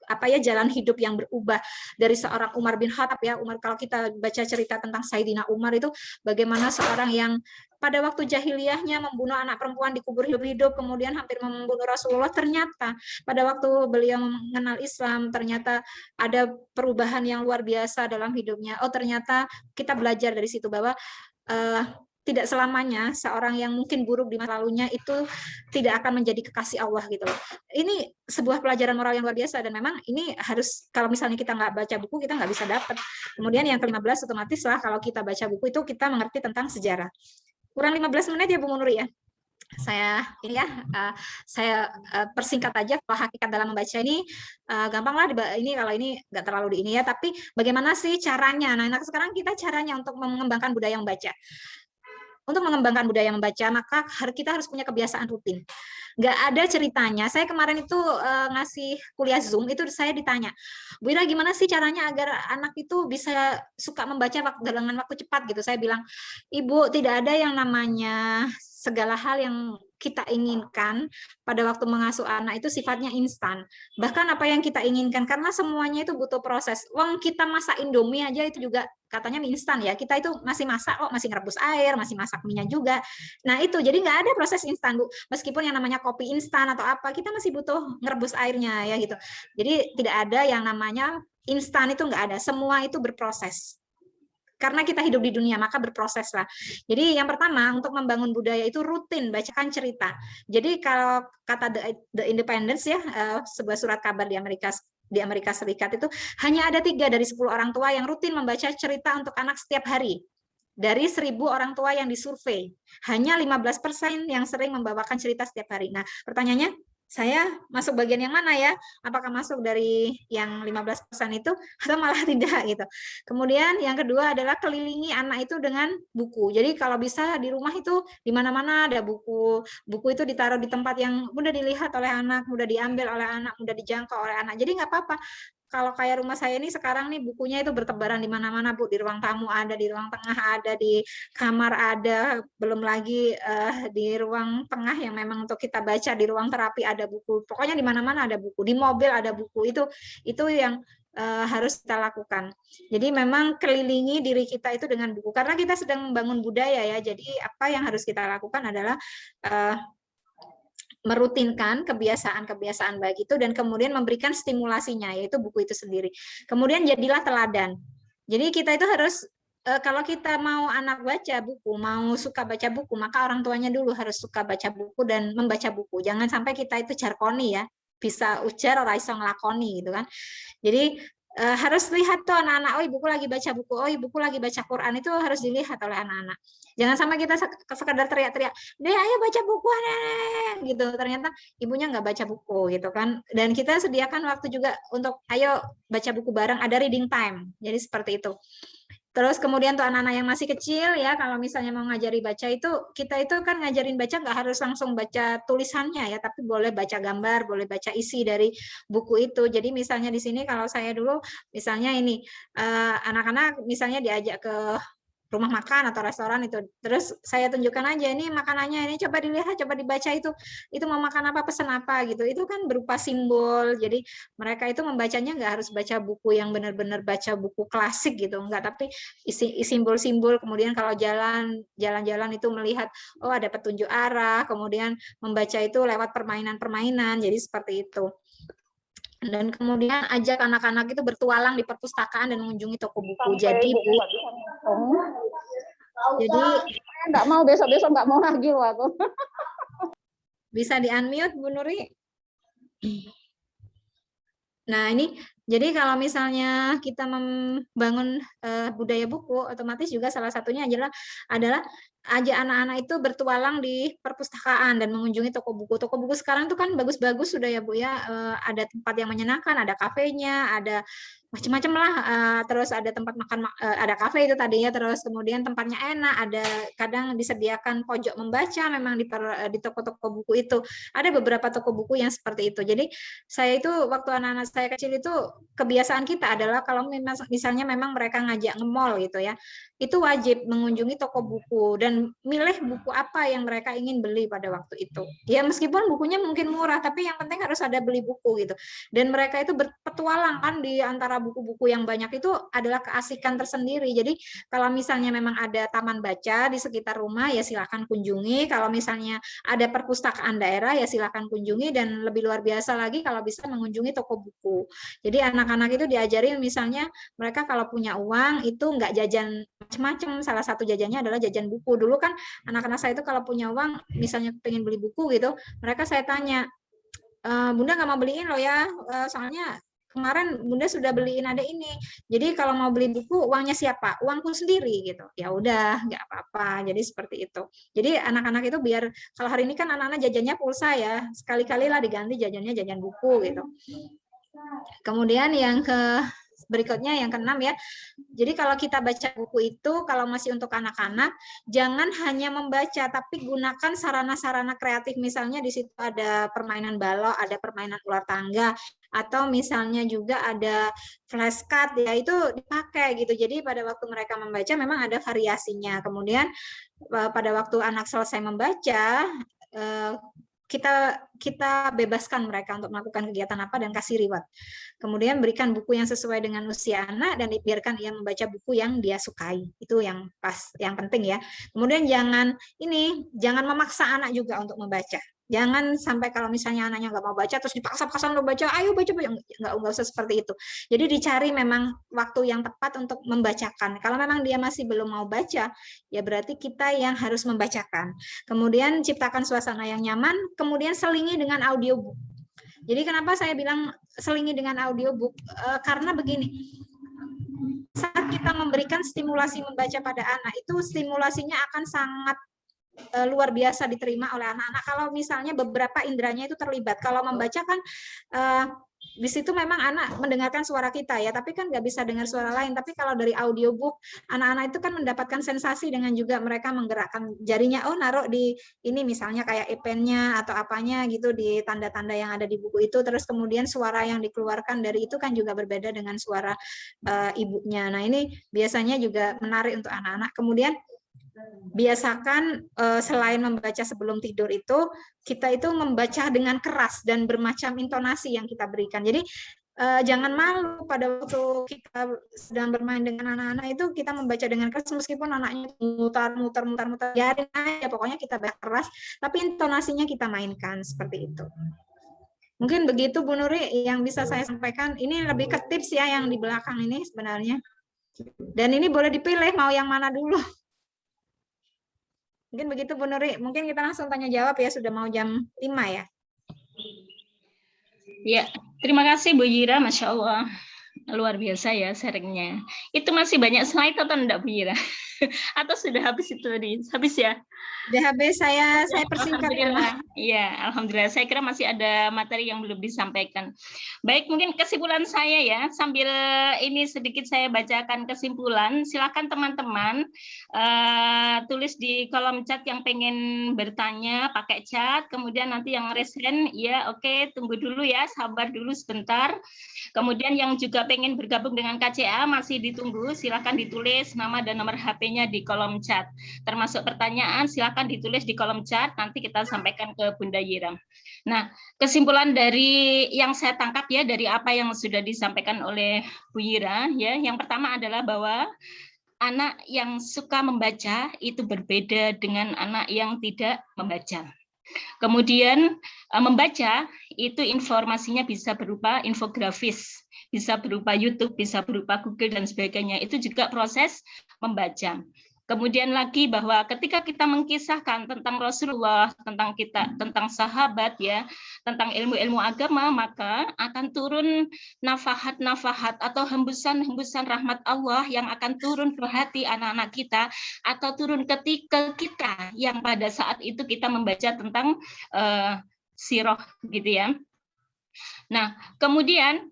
apa ya, jalan hidup yang berubah dari seorang Umar bin Khattab ya. Umar, kalau kita baca cerita tentang Sayyidina Umar itu bagaimana seorang yang pada waktu jahiliyahnya membunuh anak perempuan, dikubur hidup-hidup, kemudian hampir membunuh Rasulullah, ternyata pada waktu beliau mengenal Islam ternyata ada perubahan yang luar biasa dalam hidupnya. Oh ternyata kita belajar dari situ bahwa tidak selamanya seorang yang mungkin buruk di masa lalunya itu tidak akan menjadi kekasih Allah gitu loh. Ini sebuah pelajaran moral yang luar biasa dan memang ini harus, kalau misalnya kita nggak baca buku kita nggak bisa dapat. Kemudian yang ke-15 otomatis lah kalau kita baca buku itu kita mengerti tentang sejarah. Kurang 15 menit ya Bu Munuri ya. Saya ini ya, saya persingkat aja. Kalau hakikat dalam membaca ini gampang lah, ini kalau ini nggak terlalu di ini ya, tapi bagaimana sih caranya? Nah sekarang kita caranya untuk mengembangkan budaya membaca. Untuk mengembangkan budaya membaca, maka kita harus punya kebiasaan rutin. Nggak ada ceritanya. Saya kemarin itu ngasih kuliah Zoom, itu saya ditanya, Bu Ira gimana sih caranya agar anak itu bisa suka membaca dengan waktu cepat gitu. Saya bilang, Ibu, tidak ada yang namanya segala hal yang kita inginkan pada waktu mengasuh anak itu sifatnya instan. Bahkan apa yang kita inginkan, karena semuanya itu butuh proses. Wong kita masak Indomie aja itu juga katanya mie instan ya. Kita itu masih masak kok, masih ngerebus air, masih masak minyak juga. Nah itu, jadi nggak ada proses instan Bu. Meskipun yang namanya kopi instan atau apa, kita masih butuh ngerebus airnya ya gitu. Jadi tidak ada yang namanya instan, itu nggak ada. Semua itu berproses. Karena kita hidup di dunia, maka berproses lah. Jadi yang pertama, untuk membangun budaya itu rutin, bacakan cerita. Jadi kalau kata The Independence ya, sebuah surat kabar di Amerika Serikat itu, hanya ada 3 dari 10 orang tua yang rutin membaca cerita untuk anak setiap hari. Dari 1.000 orang tua yang disurvei, hanya 15% yang sering membawakan cerita setiap hari. Nah, pertanyaannya, saya masuk bagian yang mana ya? Apakah masuk dari yang 15% itu atau malah tidak gitu. Kemudian yang kedua adalah kelilingi anak itu dengan buku. Jadi kalau bisa di rumah itu di mana-mana ada buku. Buku itu ditaruh di tempat yang mudah dilihat oleh anak, mudah diambil oleh anak, mudah dijangkau oleh anak. Jadi nggak apa-apa. Kalau kayak rumah saya ini sekarang nih bukunya itu bertebaran di mana-mana Bu, di ruang tamu ada, di ruang tengah ada, di kamar ada, belum lagi di ruang tengah yang memang untuk kita baca, di ruang terapi ada buku. Pokoknya di mana-mana ada buku, di mobil ada buku. Itu yang harus kita lakukan. Jadi memang kelilingi diri kita itu dengan buku karena kita sedang membangun budaya ya. Jadi apa yang harus kita lakukan adalah merutinkan kebiasaan-kebiasaan baik itu dan kemudian memberikan stimulasinya, yaitu buku itu sendiri. Kemudian jadilah teladan. Jadi kita itu harus kalau kita mau anak baca buku, mau suka baca buku, maka orang tuanya dulu harus suka baca buku dan membaca buku. Jangan sampai kita itu jarkoni ya, bisa ujar ora iso nglakoni gitu kan. Jadi harus lihat tuh anak-anak, oh ibuku lagi baca buku, oh ibuku lagi baca Quran, itu harus dilihat oleh anak-anak. Jangan sampai kita sekedar teriak-teriak, deh ayo baca buku gitu. Ternyata ibunya nggak baca buku gitu kan. Dan kita sediakan waktu juga untuk ayo baca buku bareng, ada reading time. Jadi seperti itu. Terus kemudian tuh anak-anak yang masih kecil ya, kalau misalnya mau ngajari baca itu, kita itu kan ngajarin baca nggak harus langsung baca tulisannya ya, tapi boleh baca gambar, boleh baca isi dari buku itu. Jadi misalnya di sini kalau saya dulu, misalnya ini, anak-anak misalnya diajak ke rumah makan atau restoran itu, terus saya tunjukkan aja ini makanannya, ini coba dilihat, coba dibaca itu mau makan apa, pesan apa gitu. Itu kan berupa simbol. Jadi mereka itu membacanya nggak harus baca buku yang benar-benar baca buku klasik gitu, enggak, tapi simbol-simbol. Kemudian kalau jalan-jalan itu melihat, oh ada petunjuk arah, kemudian membaca itu lewat permainan-permainan. Jadi seperti itu. Dan kemudian ajak anak-anak itu bertualang di perpustakaan dan mengunjungi toko buku. Jadi nggak mau, besok-besok nggak mau lagi loh aku. bisa di-unmute Bu Nuri. Nah, ini jadi kalau misalnya kita membangun budaya buku, otomatis juga salah satunya adalah ajak anak-anak itu bertualang di perpustakaan dan mengunjungi toko buku. Toko buku sekarang tuh kan bagus-bagus sudah ya Bu ya, ada tempat yang menyenangkan, ada kafenya, ada macam-macam lah, terus ada tempat makan, ada kafe itu tadinya, terus kemudian tempatnya enak, ada kadang disediakan pojok membaca memang di toko-toko buku itu. Ada beberapa toko buku yang seperti itu. Jadi saya itu waktu anak-anak saya kecil itu kebiasaan kita adalah kalau misalnya memang mereka ngajak nge-mall gitu ya, itu wajib mengunjungi toko buku dan milih buku apa yang mereka ingin beli pada waktu itu. Ya meskipun bukunya mungkin murah, tapi yang penting harus ada beli buku gitu. Dan mereka itu berpetualang kan di antara buku-buku yang banyak itu adalah keasikan tersendiri. Jadi kalau misalnya memang ada taman baca di sekitar rumah ya silakan kunjungi. Kalau misalnya ada perpustakaan daerah ya silakan kunjungi, dan lebih luar biasa lagi kalau bisa mengunjungi toko buku. Jadi anak-anak itu diajarin misalnya mereka kalau punya uang itu nggak jajan macam-macam, salah satu jajannya adalah jajan buku. Dulu kan anak-anak saya itu kalau punya uang misalnya pengen beli buku gitu, mereka saya tanya, Bunda nggak mau beliin loh ya, soalnya kemarin Bunda sudah beliin ada ini. Jadi kalau mau beli buku uangnya siapa? Uangku sendiri gitu. Ya udah nggak apa-apa. Jadi seperti itu. Jadi anak-anak itu biar, kalau hari ini kan anak-anak jajannya pulsa ya, sekali-kali lah diganti jajannya jajan buku gitu. Kemudian yang berikutnya yang keenam ya. Jadi kalau kita baca buku itu, kalau masih untuk anak-anak, jangan hanya membaca, tapi gunakan sarana-sarana kreatif. Misalnya di situ ada permainan balok, ada permainan ular tangga, atau misalnya juga ada flashcard, ya itu dipakai gitu. Jadi pada waktu mereka membaca memang ada variasinya. Kemudian pada waktu anak selesai membaca, kita bebaskan mereka untuk melakukan kegiatan apa dan kasih reward. Kemudian berikan buku yang sesuai dengan usia anak dan biarkan ia membaca buku yang dia sukai. Itu yang yang penting ya. Kemudian jangan memaksa anak juga untuk membaca. Jangan sampai kalau misalnya anaknya nggak mau baca terus dipaksa-paksa lo baca, ayo baca, nggak usah seperti itu. Jadi dicari memang waktu yang tepat untuk membacakan. Kalau memang dia masih belum mau baca, ya berarti kita yang harus membacakan. Kemudian ciptakan suasana yang nyaman, kemudian selingi dengan audiobook. Jadi kenapa saya bilang selingi dengan audiobook? Karena begini, saat kita memberikan stimulasi membaca pada anak, itu stimulasinya akan sangat luar biasa diterima oleh anak-anak kalau misalnya beberapa inderanya itu terlibat. Kalau membaca kan di situ memang anak mendengarkan suara kita ya, tapi kan nggak bisa dengar suara lain. Tapi kalau dari audiobook, anak-anak itu kan mendapatkan sensasi dengan juga mereka menggerakkan jarinya, oh naruh di ini misalnya kayak e-pen-nya atau apanya gitu di tanda-tanda yang ada di buku itu. Terus kemudian suara yang dikeluarkan dari itu kan juga berbeda dengan suara ibunya. Nah ini biasanya juga menarik untuk anak-anak. Kemudian biasakan selain membaca sebelum tidur itu, kita itu membaca dengan keras dan bermacam intonasi yang kita berikan. Jadi jangan malu pada waktu kita sedang bermain dengan anak-anak itu kita membaca dengan keras, meskipun anaknya mutar-mutar, biarin aja, pokoknya kita baca keras, tapi intonasinya kita mainkan seperti itu. Mungkin begitu Bu Nuri yang bisa saya sampaikan. Ini lebih ke tips ya yang di belakang ini sebenarnya. Dan ini boleh dipilih mau yang mana dulu. Mungkin begitu Bu Nuri. Mungkin kita langsung tanya jawab ya, sudah mau jam 5 ya. Ya, terima kasih Bu Yira, Masya Allah. Luar biasa ya sharingnya. Itu masih banyak slide atau enggak Bu Yira? Atau sudah habis itu tadi? Habis ya? Sudah habis, saya persingkat ya. Alhamdulillah. Iya, alhamdulillah. Saya kira masih ada materi yang belum disampaikan. Baik, mungkin kesimpulan saya ya. Sambil ini sedikit saya bacakan kesimpulan. Silakan teman-teman tulis di kolom chat yang pengen bertanya pakai chat. Kemudian nanti yang raise hand, ya oke, tunggu dulu ya, sabar dulu sebentar. Kemudian yang juga pengen bergabung dengan KCA masih ditunggu. Silakan ditulis nama dan nomor HP-nya di kolom chat. Termasuk pertanyaan, silakan ditulis di kolom chat, nanti kita sampaikan ke Bunda Yira. Nah, kesimpulan dari yang saya tangkap ya, dari apa yang sudah disampaikan oleh Bu Yira, ya, yang pertama adalah bahwa anak yang suka membaca itu berbeda dengan anak yang tidak membaca. Kemudian membaca itu informasinya bisa berupa infografis, bisa berupa YouTube, bisa berupa Google dan sebagainya. Itu juga proses membaca. Kemudian lagi bahwa ketika kita mengkisahkan tentang Rasulullah, tentang kita, tentang sahabat ya, tentang ilmu-ilmu agama, maka akan turun nafahat-nafahat atau hembusan-hembusan rahmat Allah yang akan turun ke hati anak-anak kita atau turun ke kita yang pada saat itu kita membaca tentang sirah gitu ya. Nah, kemudian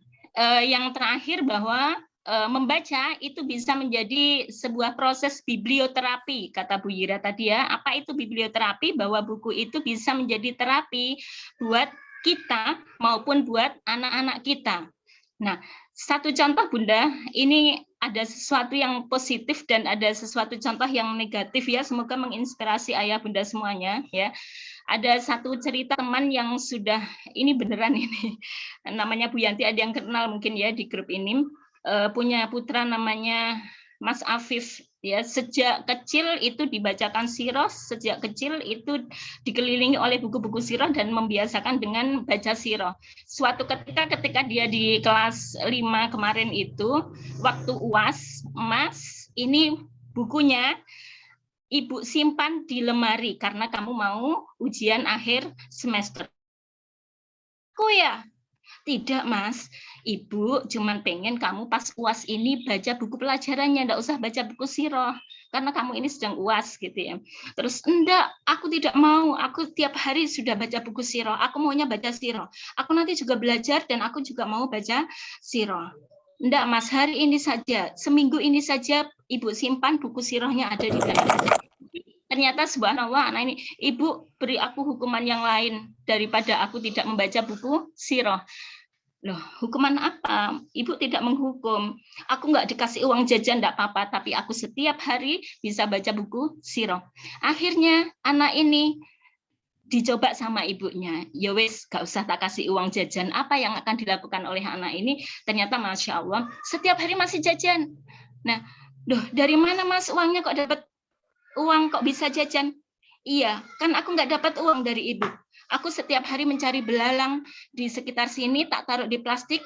yang terakhir bahwa membaca itu bisa menjadi sebuah proses biblioterapi, kata Bu Yira tadi ya. Apa itu biblioterapi? Bahwa buku itu bisa menjadi terapi buat kita maupun buat anak-anak kita. Nah, satu contoh Bunda, ini ada sesuatu yang positif dan ada sesuatu contoh yang negatif ya. Semoga menginspirasi ayah bunda semuanya ya. Ada satu cerita teman yang sudah, ini beneran ini, namanya Bu Yanti, ada yang kenal mungkin ya di grup ini. Punya putra namanya Mas Afif ya, sejak kecil itu dibacakan sirah, sejak kecil itu dikelilingi oleh buku-buku sirah dan membiasakan dengan baca sirah. Suatu ketika dia di kelas 5 kemarin itu waktu UAS, Mas, ini bukunya Ibu simpan di lemari karena kamu mau ujian akhir semester. Kok ya? Tidak, Mas. Ibu cuman pengen kamu pas UAS ini baca buku pelajarannya, enggak usah baca buku sirah, karena kamu ini sedang UAS gitu ya. Terus, enggak, aku tidak mau, aku tiap hari sudah baca buku sirah, aku maunya baca sirah. Aku nanti juga belajar dan aku juga mau baca sirah. Enggak, Mas, hari ini saja, seminggu ini saja Ibu simpan buku sirahnya ada di dalam. Ternyata subhanallah, anak ini, Ibu beri aku hukuman yang lain daripada aku tidak membaca buku sirah. Loh, hukuman apa? Ibu tidak menghukum. Aku nggak dikasih uang jajan, nggak apa-apa, tapi aku setiap hari bisa baca buku sirah. Akhirnya anak ini dicoba sama ibunya. Ya wes, nggak usah tak kasih uang jajan. Apa yang akan dilakukan oleh anak ini? Ternyata Masya Allah, setiap hari masih jajan. Nah, loh, dari mana Mas uangnya kok dapat uang kok bisa jajan? Iya, kan aku nggak dapat uang dari ibu. Aku setiap hari mencari belalang di sekitar sini, tak taruh di plastik,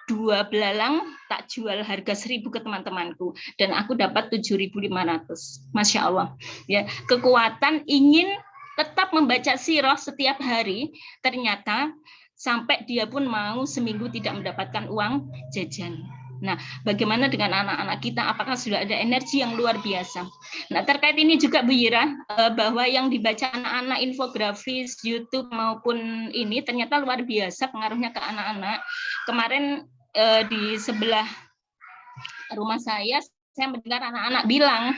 2 belalang tak jual harga 1.000 ke teman-temanku, dan aku dapat 7.500. Masya Allah. Ya, kekuatan ingin tetap membaca sirah setiap hari, ternyata sampai dia pun mau seminggu tidak mendapatkan uang jajan. Nah, bagaimana dengan anak-anak kita? Apakah sudah ada energi yang luar biasa? Nah, terkait ini juga Bu Yira, bahwa yang dibaca anak-anak infografis, YouTube maupun ini ternyata luar biasa pengaruhnya ke anak-anak. Kemarin di sebelah rumah saya mendengar anak-anak bilang,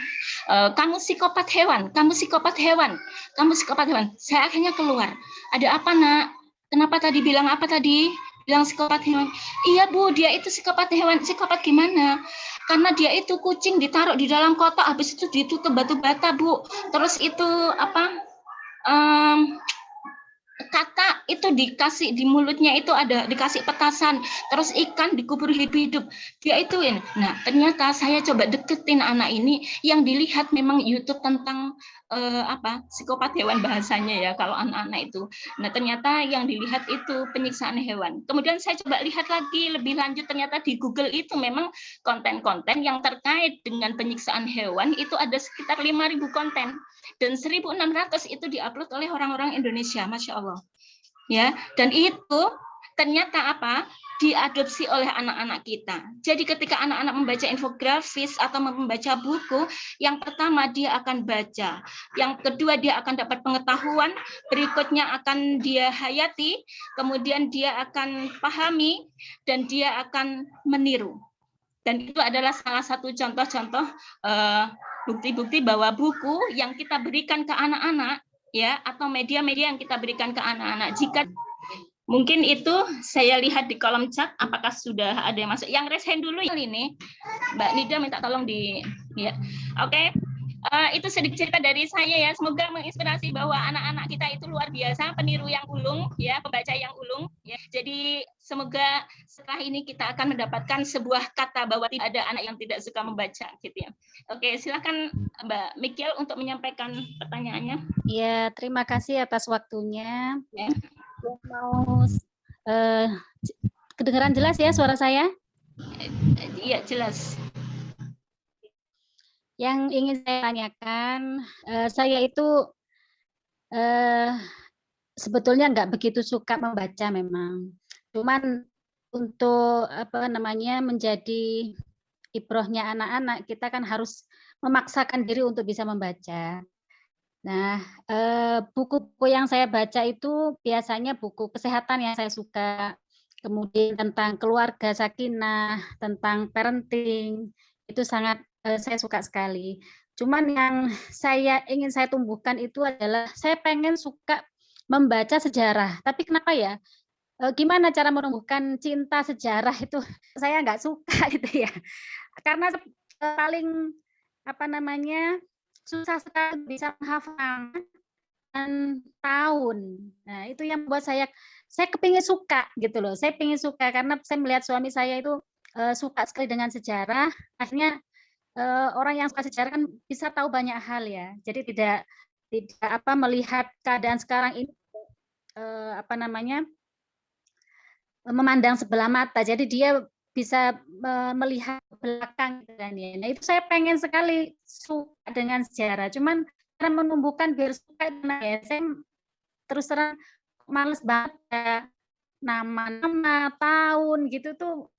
kamu psikopat hewan, kamu psikopat hewan, kamu psikopat hewan. Saya akhirnya keluar. Ada apa, Nak? Kenapa tadi bilang apa tadi? Bilang psikopat hewan. Iya Bu, dia itu psikopat hewan. Psikopat gimana? Karena dia itu kucing ditaruh di dalam kotak, habis itu ditutup batu bata Bu. Terus itu apa? Katak itu dikasih di mulutnya itu ada dikasih petasan, terus ikan dikubur hidup-hidup, dia ituin. Nah ternyata saya coba deketin anak ini, yang dilihat memang YouTube tentang psikopat hewan bahasanya ya kalau anak-anak itu. Nah ternyata yang dilihat itu penyiksaan hewan. Kemudian saya coba lihat lagi lebih lanjut, ternyata di Google itu memang konten-konten yang terkait dengan penyiksaan hewan itu ada sekitar 5.000 konten, dan 1.600 itu diupload oleh orang-orang Indonesia, Masya Allah. Ya, dan itu ternyata diadopsi oleh anak-anak kita. Jadi ketika anak-anak membaca infografis atau membaca buku, yang pertama dia akan baca, yang kedua dia akan dapat pengetahuan, berikutnya akan dia hayati, kemudian dia akan pahami, dan dia akan meniru. Dan itu adalah salah satu contoh-contoh bukti-bukti bahwa buku yang kita berikan ke anak-anak, ya, atau media-media yang kita berikan ke anak-anak, jika mungkin itu saya lihat di kolom chat apakah sudah ada yang masuk. Yang raise hand dulu ini Mbak Nida minta tolong di ya. Oke. Itu sedikit cerita dari saya ya, semoga menginspirasi bahwa anak-anak kita itu luar biasa, peniru yang ulung ya, pembaca yang ulung ya. Jadi semoga setelah ini kita akan mendapatkan sebuah kata bahwa tidak ada anak yang tidak suka membaca gitu ya. Oke, silakan Mbak Mikiel untuk menyampaikan pertanyaannya. Ya, terima kasih atas waktunya. Ya. Mau kedengaran jelas ya suara saya? Iya, jelas. Yang ingin saya tanyakan, saya itu sebetulnya nggak begitu suka membaca memang. Cuman untuk menjadi ibrohnya anak-anak, kita kan harus memaksakan diri untuk bisa membaca. Nah, buku-buku yang saya baca itu biasanya buku kesehatan yang saya suka, kemudian tentang keluarga sakinah, tentang parenting, itu sangat saya suka sekali. Cuman yang ingin saya tumbuhkan itu adalah saya pengen suka membaca sejarah. Tapi kenapa ya? Gimana cara menumbuhkan cinta sejarah itu? Saya nggak suka gitu ya. Karena paling susah sekali bisa menghafal tahun. Nah, itu yang membuat saya kepingin suka gitu loh. Saya pengen suka karena saya melihat suami saya itu suka sekali dengan sejarah. Akhirnya orang yang suka sejarah kan bisa tahu banyak hal ya. Jadi tidak melihat keadaan sekarang ini memandang sebelah mata. Jadi dia bisa melihat belakang kan ya. Nah, itu saya pengen sekali suka dengan sejarah. Cuman karena menumbuhkan biar suka ya, saya terus terang males banget ya, nama-nama tahun gitu tuh.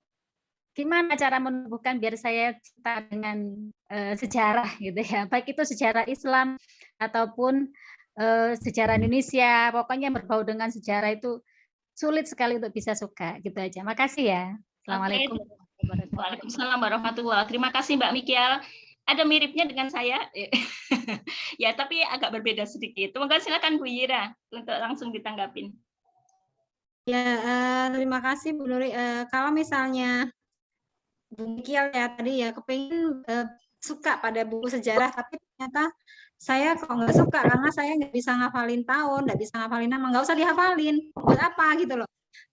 Gimana cara menumbuhkan biar saya cinta dengan sejarah gitu ya, baik itu sejarah Islam ataupun sejarah Indonesia, pokoknya berbau dengan sejarah itu sulit sekali untuk bisa suka gitu aja. Makasih ya. Assalamualaikum. Waalaikumsalam warahmatullahi wabarakatuh. Terima kasih Mbak Mikiel. Ada miripnya dengan saya, ya tapi agak berbeda sedikit. Monggo silakan Bu Yira untuk langsung ditanggapin. Ya, terima kasih Bu Nuri. Kalau misalnya Bu Mikiel ya tadi ya kepingin suka pada buku sejarah, tapi ternyata saya kok nggak suka karena saya nggak bisa ngafalin tahun, nggak bisa ngafalin nama, nggak usah dihafalin, buat apa gitu loh.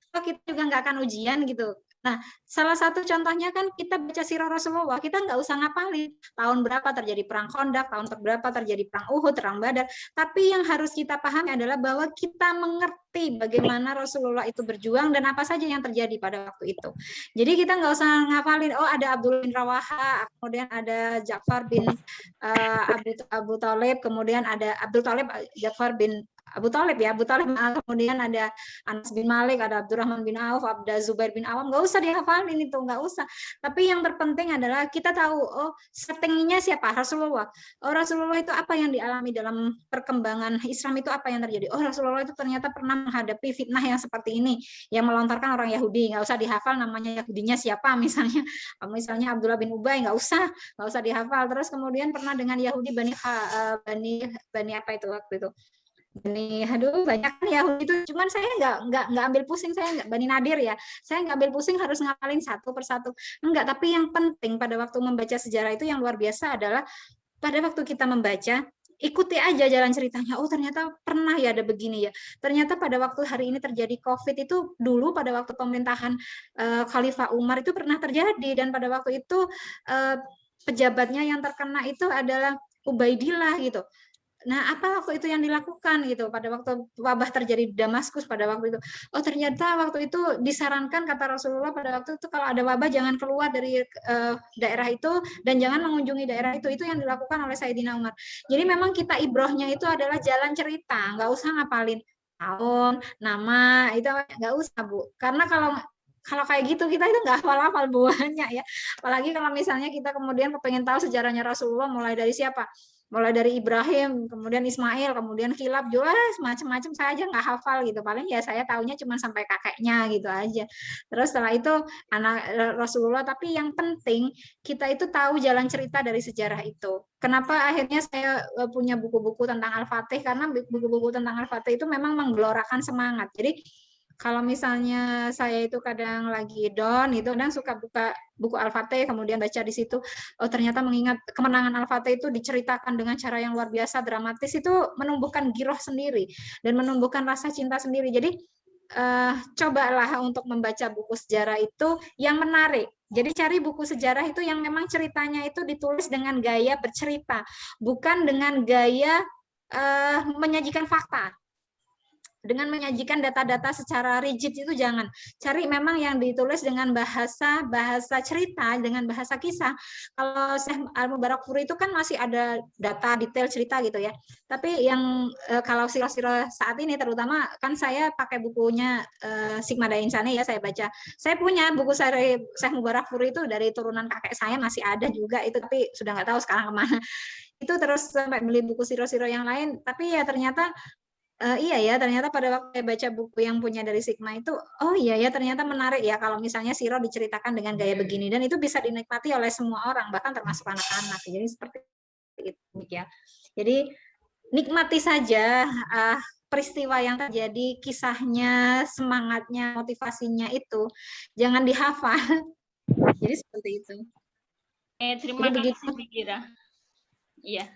Kalau kita juga nggak akan ujian gitu. Nah, salah satu contohnya kan kita baca sirah Rasulullah, kita nggak usah ngapalin tahun berapa terjadi perang Khandaq, tahun berapa terjadi perang Uhud, perang Badar. Tapi yang harus kita pahami adalah bahwa kita mengerti bagaimana Rasulullah itu berjuang dan apa saja yang terjadi pada waktu itu. Jadi kita nggak usah ngapalin, oh ada Abdullah bin Rawaha, kemudian ada Ja'far bin Abu Thalib, kemudian ada Abdul Thalib, Ja'far bin Abu Thalib ya, Abu Thalib, kemudian ada Anas bin Malik, ada Abdurrahman bin Auf, ada Zubair bin Awam, nggak usah dihafalin itu, nggak usah. Tapi yang terpenting adalah kita tahu, oh settingnya siapa? Rasulullah. Oh Rasulullah itu apa yang dialami dalam perkembangan Islam itu apa yang terjadi? Oh Rasulullah itu ternyata pernah menghadapi fitnah yang seperti ini, yang melontarkan orang Yahudi, nggak usah dihafal namanya Yahudinya siapa, misalnya Abdullah bin Ubay, nggak usah dihafal. Terus kemudian pernah dengan Yahudi Bani apa itu waktu itu? Banyak kan Yahudi itu, cuman saya nggak ambil pusing, saya nggak Bani Nadir ya, saya nggak ambil pusing harus ngapalin satu persatu, enggak. Tapi yang penting pada waktu membaca sejarah itu yang luar biasa adalah pada waktu kita membaca ikuti aja jalan ceritanya. Oh, ternyata pernah ya ada begini ya. Ternyata pada waktu hari ini terjadi COVID itu dulu pada waktu pemerintahan Khalifah Umar itu pernah terjadi, dan pada waktu itu pejabatnya yang terkena itu adalah Ubaidillah gitu. Nah, apa waktu itu yang dilakukan gitu pada waktu wabah terjadi di Damaskus pada waktu itu? Oh, ternyata waktu itu disarankan kata Rasulullah pada waktu itu kalau ada wabah jangan keluar dari daerah itu dan jangan mengunjungi daerah itu. Itu yang dilakukan oleh Sayyidina Umar. Jadi memang kita ibrohnya itu adalah jalan cerita, nggak usah ngapalin tahun, nama, itu nggak usah, Bu. Karena kalau kayak gitu kita itu nggak hafal-hafal buahnya ya. Apalagi kalau misalnya kita kemudian pengen tahu sejarahnya Rasulullah mulai dari siapa? Mulai dari Ibrahim, kemudian Ismail, kemudian Kilab, jelas macam-macam saya aja nggak hafal gitu. Paling ya saya tahunya cuma sampai kakeknya gitu aja. Terus setelah itu anak Rasulullah, tapi yang penting kita itu tahu jalan cerita dari sejarah itu. Kenapa akhirnya saya punya buku-buku tentang Al-Fatih? Karena buku-buku tentang Al-Fatih itu memang menggelorakan semangat. Jadi kalau misalnya saya itu kadang lagi down gitu, kadang suka buka buku Al-Fatih, kemudian baca di situ, oh ternyata mengingat kemenangan Al-Fatih itu diceritakan dengan cara yang luar biasa, dramatis, itu menumbuhkan giroh sendiri dan menumbuhkan rasa cinta sendiri. Jadi cobalah untuk membaca buku sejarah itu yang menarik. Jadi cari buku sejarah itu yang memang ceritanya itu ditulis dengan gaya bercerita, bukan dengan gaya menyajikan fakta. Dengan menyajikan data-data secara rigid itu jangan. Cari memang yang ditulis dengan bahasa cerita, dengan bahasa kisah. Kalau Syekh Al-Mubarakfuri itu kan masih ada data detail cerita gitu ya. Tapi yang kalau sirah-sirah saat ini terutama kan saya pakai bukunya Sigma Insani ya, saya baca. Saya punya buku Syekh Mubarakfuri itu dari turunan kakek saya, masih ada juga itu, tapi sudah nggak tahu sekarang kemana. Itu terus sampai beli buku sirah-sirah yang lain, tapi ya ternyata iya ya, ternyata pada waktu saya baca buku yang punya dari Sigma itu, oh iya ya, ternyata menarik ya kalau misalnya Siro diceritakan dengan gaya begini, dan itu bisa dinikmati oleh semua orang, bahkan termasuk anak-anak. Jadi seperti itu ya. Jadi nikmati saja peristiwa yang terjadi, kisahnya, semangatnya, motivasinya itu, jangan dihafal. Jadi seperti itu. Terima Jadi kasih Bu Ira. Iya.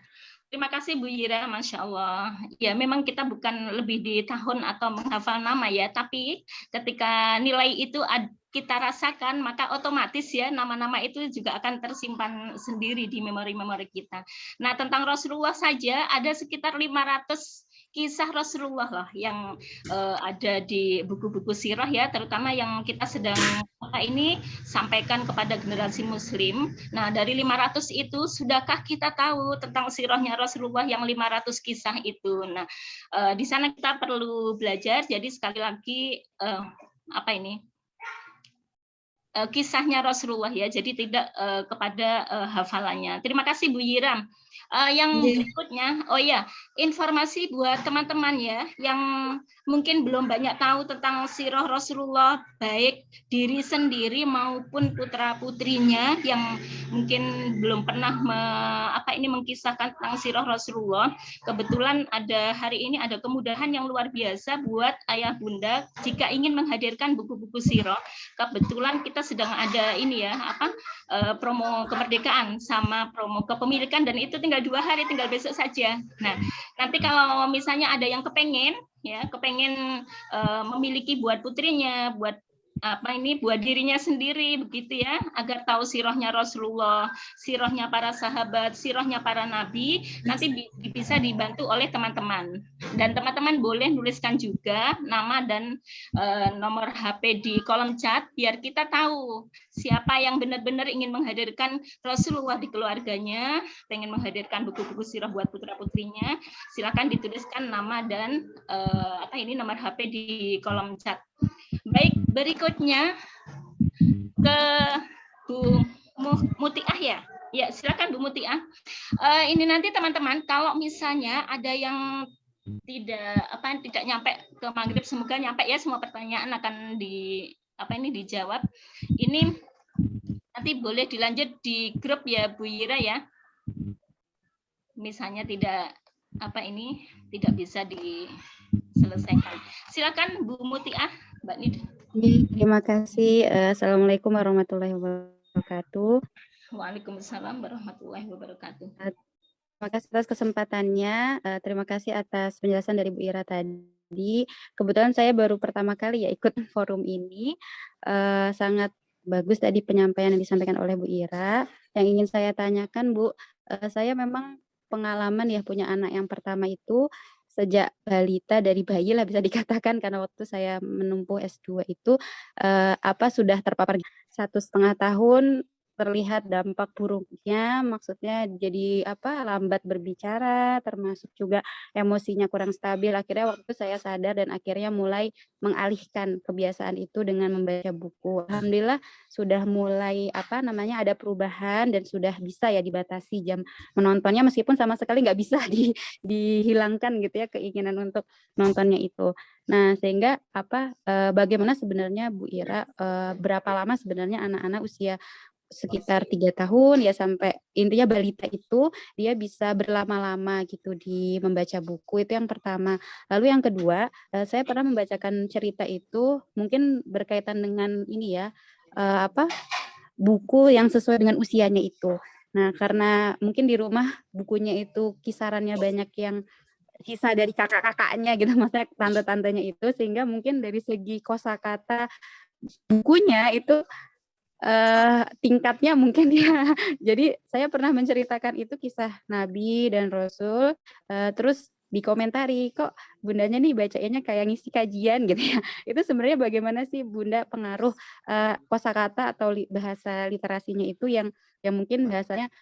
Terima kasih Bu Ira, Masya Allah. Ya, memang kita bukan lebih di tahun atau menghafal nama ya, tapi ketika nilai itu kita rasakan, maka otomatis ya nama-nama itu juga akan tersimpan sendiri di memori-memori kita. Nah, tentang Rasulullah saja ada sekitar 500 kisah Rasulullah lah yang ada di buku-buku sirah ya, terutama yang kita sedang ini sampaikan kepada generasi muslim. Nah, dari 500 itu sudahkah kita tahu tentang sirahnya Rasulullah yang 500 kisah itu? Nah, di sana kita perlu belajar. Jadi sekali lagi kisahnya Rasulullah ya, jadi tidak kepada hafalannya. Terima kasih Bu Yiram. Yang berikutnya, oh ya, informasi buat teman-teman ya, yang mungkin belum banyak tahu tentang sirah Rasulullah, baik diri sendiri maupun putra-putrinya yang mungkin belum pernah mengkisahkan tentang sirah Rasulullah. Kebetulan hari ini ada kemudahan yang luar biasa buat ayah bunda jika ingin menghadirkan buku-buku sirah. Kebetulan kita sedang ada ini ya, promo kemerdekaan sama promo kepemilikan, dan itu tinggal 2 hari, tinggal besok saja. Nah, nanti kalau misalnya ada yang kepengen memiliki buat putrinya, buat buat dirinya sendiri begitu ya, agar tahu sirahnya Rasulullah, sirahnya para sahabat, sirahnya para nabi, nanti bisa dibantu oleh teman-teman. Dan teman-teman boleh nuliskan juga nama dan nomor HP di kolom chat biar kita tahu siapa yang benar-benar ingin menghadirkan Rasulullah di keluarganya, pengen menghadirkan buku-buku sirah buat putra-putrinya, silakan dituliskan nama dan nomor HP di kolom chat. Baik, berikutnya ke Bu Mutiah ya. Ya, silakan Bu Mutiah. Ini nanti teman-teman kalau misalnya ada yang tidak nyampe ke maghrib, semoga nyampe ya, semua pertanyaan akan dijawab. Ini nanti boleh dilanjut di grup ya Bu Ira ya. Misalnya tidak bisa diselesaikan. Silakan Bu Mutiah. Mbak Nida. Terima kasih. Assalamualaikum warahmatullahi wabarakatuh. Waalaikumsalam warahmatullahi wabarakatuh. Terima kasih atas kesempatannya. Terima kasih atas penjelasan dari Bu Ira tadi. Kebetulan saya baru pertama kali ya ikut forum ini. Sangat bagus tadi penyampaian yang disampaikan oleh Bu Ira. Yang ingin saya tanyakan, Bu, saya memang pengalaman ya punya anak yang pertama itu sejak balita, dari bayi lah bisa dikatakan, karena waktu saya menempuh S2 itu sudah terpapar 1,5 tahun. Terlihat dampak buruknya, maksudnya jadi lambat berbicara, termasuk juga emosinya kurang stabil. Akhirnya waktu itu saya sadar dan akhirnya mulai mengalihkan kebiasaan itu dengan membaca buku. Alhamdulillah sudah mulai ada perubahan dan sudah bisa ya dibatasi jam menontonnya, meskipun sama sekali nggak bisa dihilangkan gitu ya keinginan untuk nontonnya itu. Nah, sehingga bagaimana sebenarnya Bu Ira, berapa lama sebenarnya anak-anak usia sekitar 3 tahun ya sampai intinya balita itu dia bisa berlama-lama gitu di membaca buku, itu yang pertama. Lalu yang kedua, saya pernah membacakan cerita itu mungkin berkaitan dengan ini ya, buku yang sesuai dengan usianya itu. Nah, karena mungkin di rumah bukunya itu kisarannya banyak yang sisa dari kakak-kakaknya gitu, maksudnya tante-tantenya itu, sehingga mungkin dari segi kosakata bukunya itu tingkatnya mungkin ya. Jadi saya pernah menceritakan itu kisah Nabi dan Rasul, terus dikomentari, kok bundanya nih bacanya kayak ngisi kajian gitu ya. Itu sebenarnya bagaimana sih Bunda pengaruh kosakata atau bahasa literasinya itu yang mungkin bahasanya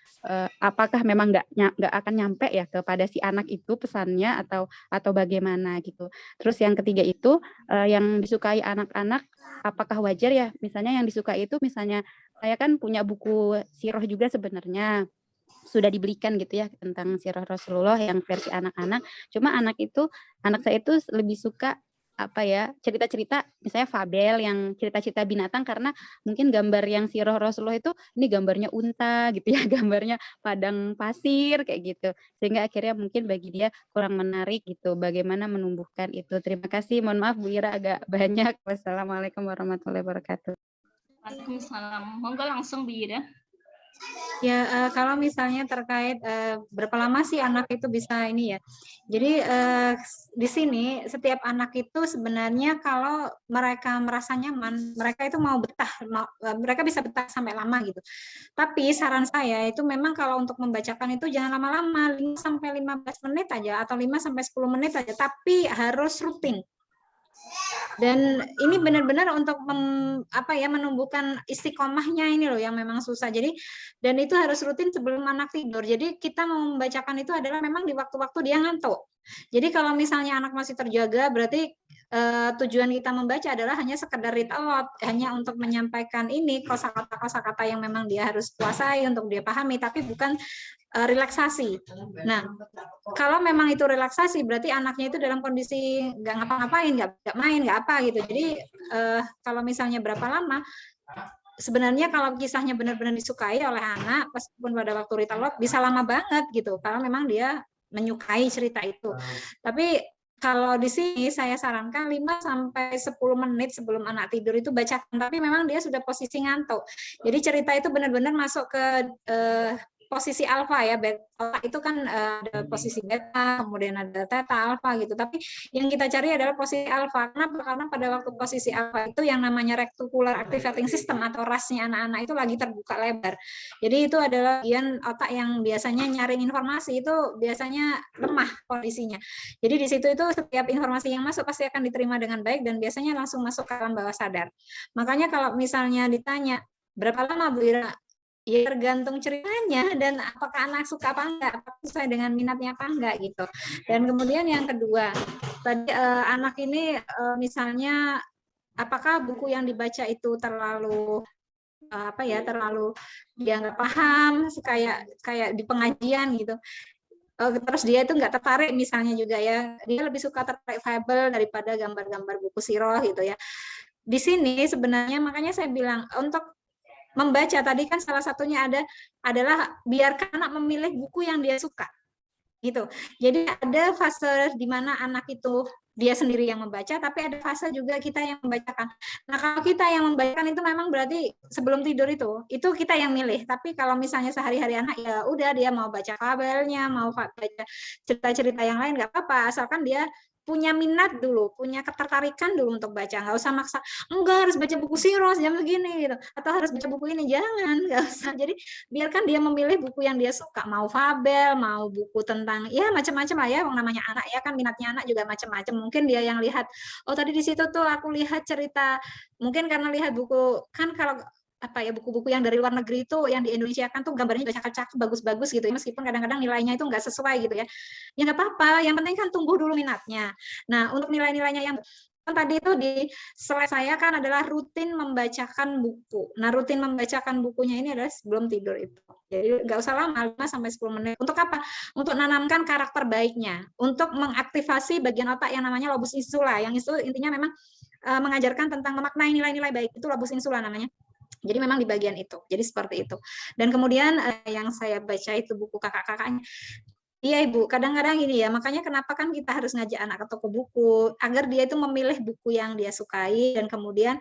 apakah memang nggak akan nyampe ya kepada si anak itu pesannya atau bagaimana gitu. Terus yang ketiga itu yang disukai anak-anak, apakah wajar ya misalnya yang disukai itu, misalnya saya kan punya buku sirah juga sebenarnya sudah dibelikan gitu ya tentang sirah Rasulullah yang versi anak-anak, cuma anak saya itu lebih suka cerita-cerita misalnya fabel yang cerita-cerita binatang, karena mungkin gambar yang sirah Rasulullah itu ini gambarnya unta gitu ya, gambarnya padang pasir kayak gitu, sehingga akhirnya mungkin bagi dia kurang menarik gitu. Bagaimana menumbuhkan itu? Terima kasih, mohon maaf Bu Ira agak banyak. Wassalamualaikum warahmatullahi wabarakatuh. Waalaikumsalam. Monggo langsung Bu Ira. Ya, kalau misalnya terkait berapa lama sih anak itu bisa ini ya. Jadi di sini setiap anak itu sebenarnya kalau mereka merasa nyaman, mereka itu mau betah, mereka bisa betah sampai lama gitu. Tapi saran saya itu memang kalau untuk membacakan itu jangan lama-lama, 5 sampai 15 menit aja atau 5 sampai 10 menit aja, tapi harus rutin. Dan ini benar-benar untuk menumbuhkan istiqomahnya ini loh yang memang susah. Jadi dan itu harus rutin sebelum anak tidur. Jadi kita mau membacakan itu adalah memang di waktu-waktu dia ngantuk. Jadi kalau misalnya anak masih terjaga, berarti tujuan kita membaca adalah hanya sekedar read aloud, hanya untuk menyampaikan ini kosakata-kosakata yang memang dia harus kuasai untuk dia pahami, tapi bukan relaksasi. Nah, kalau memang itu relaksasi, berarti anaknya itu dalam kondisi nggak ngapa-ngapain, nggak main, nggak apa gitu. Jadi kalau misalnya berapa lama, sebenarnya kalau kisahnya benar-benar disukai oleh anak, meskipun pada waktu read aloud bisa lama banget gitu, kalau memang dia menyukai cerita itu. Tapi kalau di sini saya sarankan 5 sampai 10 menit sebelum anak tidur itu bacakan, tapi memang dia sudah posisi ngantuk. Jadi cerita itu benar-benar masuk ke posisi alfa ya, beta itu kan ada posisi beta, kemudian ada theta, alfa gitu. Tapi yang kita cari adalah posisi alfa. Kenapa? Karena pada waktu posisi alfa itu yang namanya reticular activating system atau RAS-nya anak-anak itu lagi terbuka lebar. Jadi itu adalah bagian otak yang biasanya nyaring informasi itu biasanya lemah kondisinya. Jadi di situ itu setiap informasi yang masuk pasti akan diterima dengan baik dan biasanya langsung masuk ke alam bawah sadar. Makanya kalau misalnya ditanya berapa lama Bu Ira? Ya tergantung ceritanya dan apakah anak suka apa enggak, apakah sesuai dengan minatnya apa enggak gitu. Dan kemudian yang kedua, tadi anak ini misalnya apakah buku yang dibaca itu terlalu terlalu dia nggak paham, kayak di pengajian gitu. Terus dia itu nggak tertarik misalnya juga ya, dia lebih suka tertarik fabel daripada gambar-gambar buku sirah gitu ya. Di sini sebenarnya makanya saya bilang untuk membaca tadi kan salah satunya adalah biarkan anak memilih buku yang dia suka. gitu. Jadi ada fase di mana anak itu dia sendiri yang membaca, tapi ada fase juga kita yang membacakan. Nah, kalau kita yang membacakan itu memang berarti sebelum tidur itu kita yang milih. Tapi kalau misalnya sehari-hari anak, ya udah dia mau baca fabelnya, mau baca cerita-cerita yang lain, nggak apa-apa, asalkan dia punya minat dulu, punya ketertarikan dulu untuk baca. Nggak usah maksa, enggak harus baca buku Siros jam segini gitu, atau harus baca buku ini, jangan, nggak usah. Jadi biarkan dia memilih buku yang dia suka, mau fabel, mau buku tentang ya macam-macam lah ya, namanya anak ya kan, minatnya anak juga macam-macam. Mungkin dia yang lihat, oh tadi di situ tuh aku lihat cerita, mungkin karena lihat buku kan, kalau apa ya, buku-buku yang dari luar negeri itu yang di Indonesia kan tuh gambarnya juga cakep-cakep, bagus-bagus gitu ya, meskipun kadang-kadang nilainya itu nggak sesuai gitu ya. Ya nggak apa-apa, yang penting kan tumbuh dulu minatnya. Nah, untuk nilai-nilainya yang tadi itu di slide saya kan adalah rutin membacakan buku. Nah, rutin membacakan bukunya ini adalah sebelum tidur itu. Jadi nggak usah lama, 5 sampai 10 menit. Untuk apa? Untuk menanamkan karakter baiknya, untuk mengaktifasi bagian otak yang namanya lobus insula. Yang itu intinya memang mengajarkan tentang memaknai nilai-nilai baik, itu lobus insula namanya. Jadi memang di bagian itu. Jadi seperti itu. Dan kemudian yang saya baca itu buku kakak-kakaknya. Iya Ibu, kadang-kadang gini ya, makanya kenapa kan kita harus ngajak anak ke toko buku, agar dia itu memilih buku yang dia sukai, dan kemudian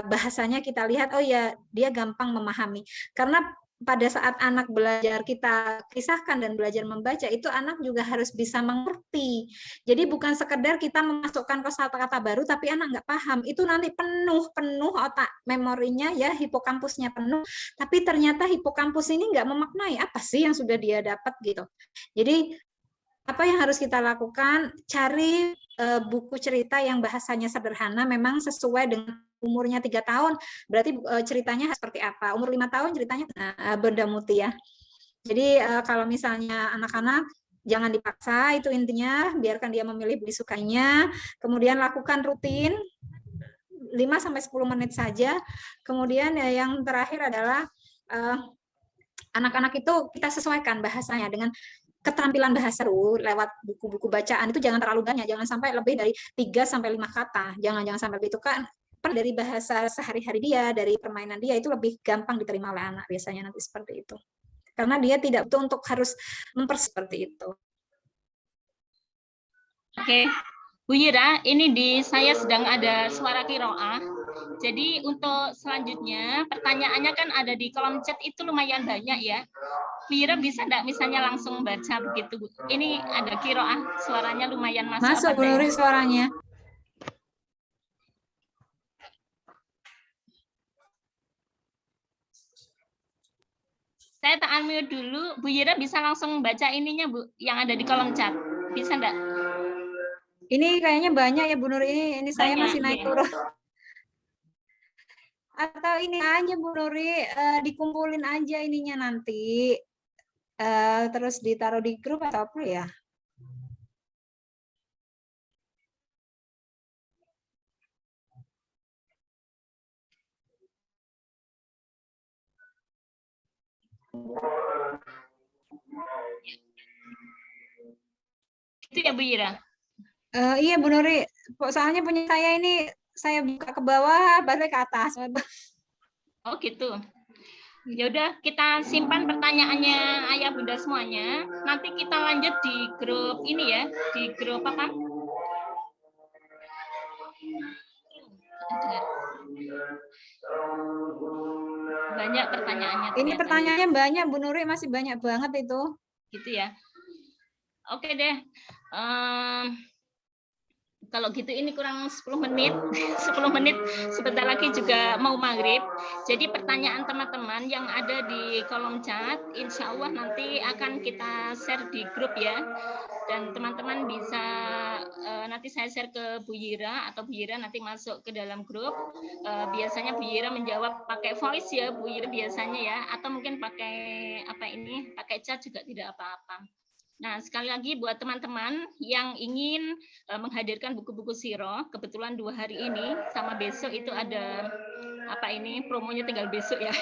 bahasanya kita lihat, oh ya dia gampang memahami. Karena pada saat anak belajar, kita kisahkan dan belajar membaca, itu anak juga harus bisa mengerti. Jadi bukan sekedar kita memasukkan kosakata baru, tapi anak nggak paham, itu nanti penuh otak memorinya ya, hipokampusnya penuh, tapi ternyata hipokampus ini nggak memaknai apa sih yang sudah dia dapat gitu. Jadi apa yang harus kita lakukan? Cari buku cerita yang bahasanya sederhana, memang sesuai dengan umurnya 3 tahun, berarti ceritanya seperti apa? Umur 5 tahun ceritanya Benda Mutia. Jadi kalau misalnya anak-anak, jangan dipaksa, itu intinya, biarkan dia memilih disukainya, kemudian lakukan rutin 5-10 menit saja. Kemudian yang terakhir adalah anak-anak itu kita sesuaikan bahasanya dengan keterampilan bahasa lewat buku-buku bacaan, itu jangan terlalu banyak, jangan sampai lebih dari 3-5 kata, jangan sampai begitu kan, dari bahasa sehari-hari dia, dari permainan dia, itu lebih gampang diterima oleh anak biasanya nanti seperti itu, karena dia tidak butuh untuk harus seperti itu. Oke, Bu Yira, ini di saya sedang ada suara kiroah. Jadi untuk selanjutnya pertanyaannya kan ada di kolom chat itu lumayan banyak ya. Bu Yira bisa enggak misalnya langsung baca begitu, Bu? Ini ada kiroah, suaranya lumayan masuk. Masuk Bu Nuri suaranya. Saya tak unmute dulu, Bu Yira bisa langsung baca ininya Bu, yang ada di kolom chat. Bisa enggak? Ini kayaknya banyak ya Bu Nur, ini saya masih naik turun. Atau ini aja Bu Nuri, dikumpulin aja ininya nanti, terus ditaruh di grup atau apa ya? Itu ya Bu Yira? Iya Bu Nuri, soalnya punya saya ini, saya buka ke bawah, balik ke atas. Oh gitu. Ya udah, kita simpan pertanyaannya Ayah Bunda semuanya. Nanti kita lanjut di grup ini ya, di grup apa? Banyak pertanyaannya. Ini pertanyaannya banyak Bu Nuri, masih banyak banget itu. Gitu ya. Oke deh. Kalau gitu ini kurang 10 menit, 10 menit sebentar lagi juga mau maghrib. Jadi pertanyaan teman-teman yang ada di kolom chat, insya Allah nanti akan kita share di grup ya. Dan teman-teman bisa, nanti saya share ke Bu Yira, atau Bu Yira nanti masuk ke dalam grup. Biasanya Bu Yira menjawab pakai voice ya, Bu Yira biasanya ya. Atau mungkin pakai pakai chat juga tidak apa-apa. Nah, sekali lagi buat teman-teman yang ingin menghadirkan buku-buku Siro, kebetulan 2 hari ini sama besok itu ada promonya tinggal besok ya.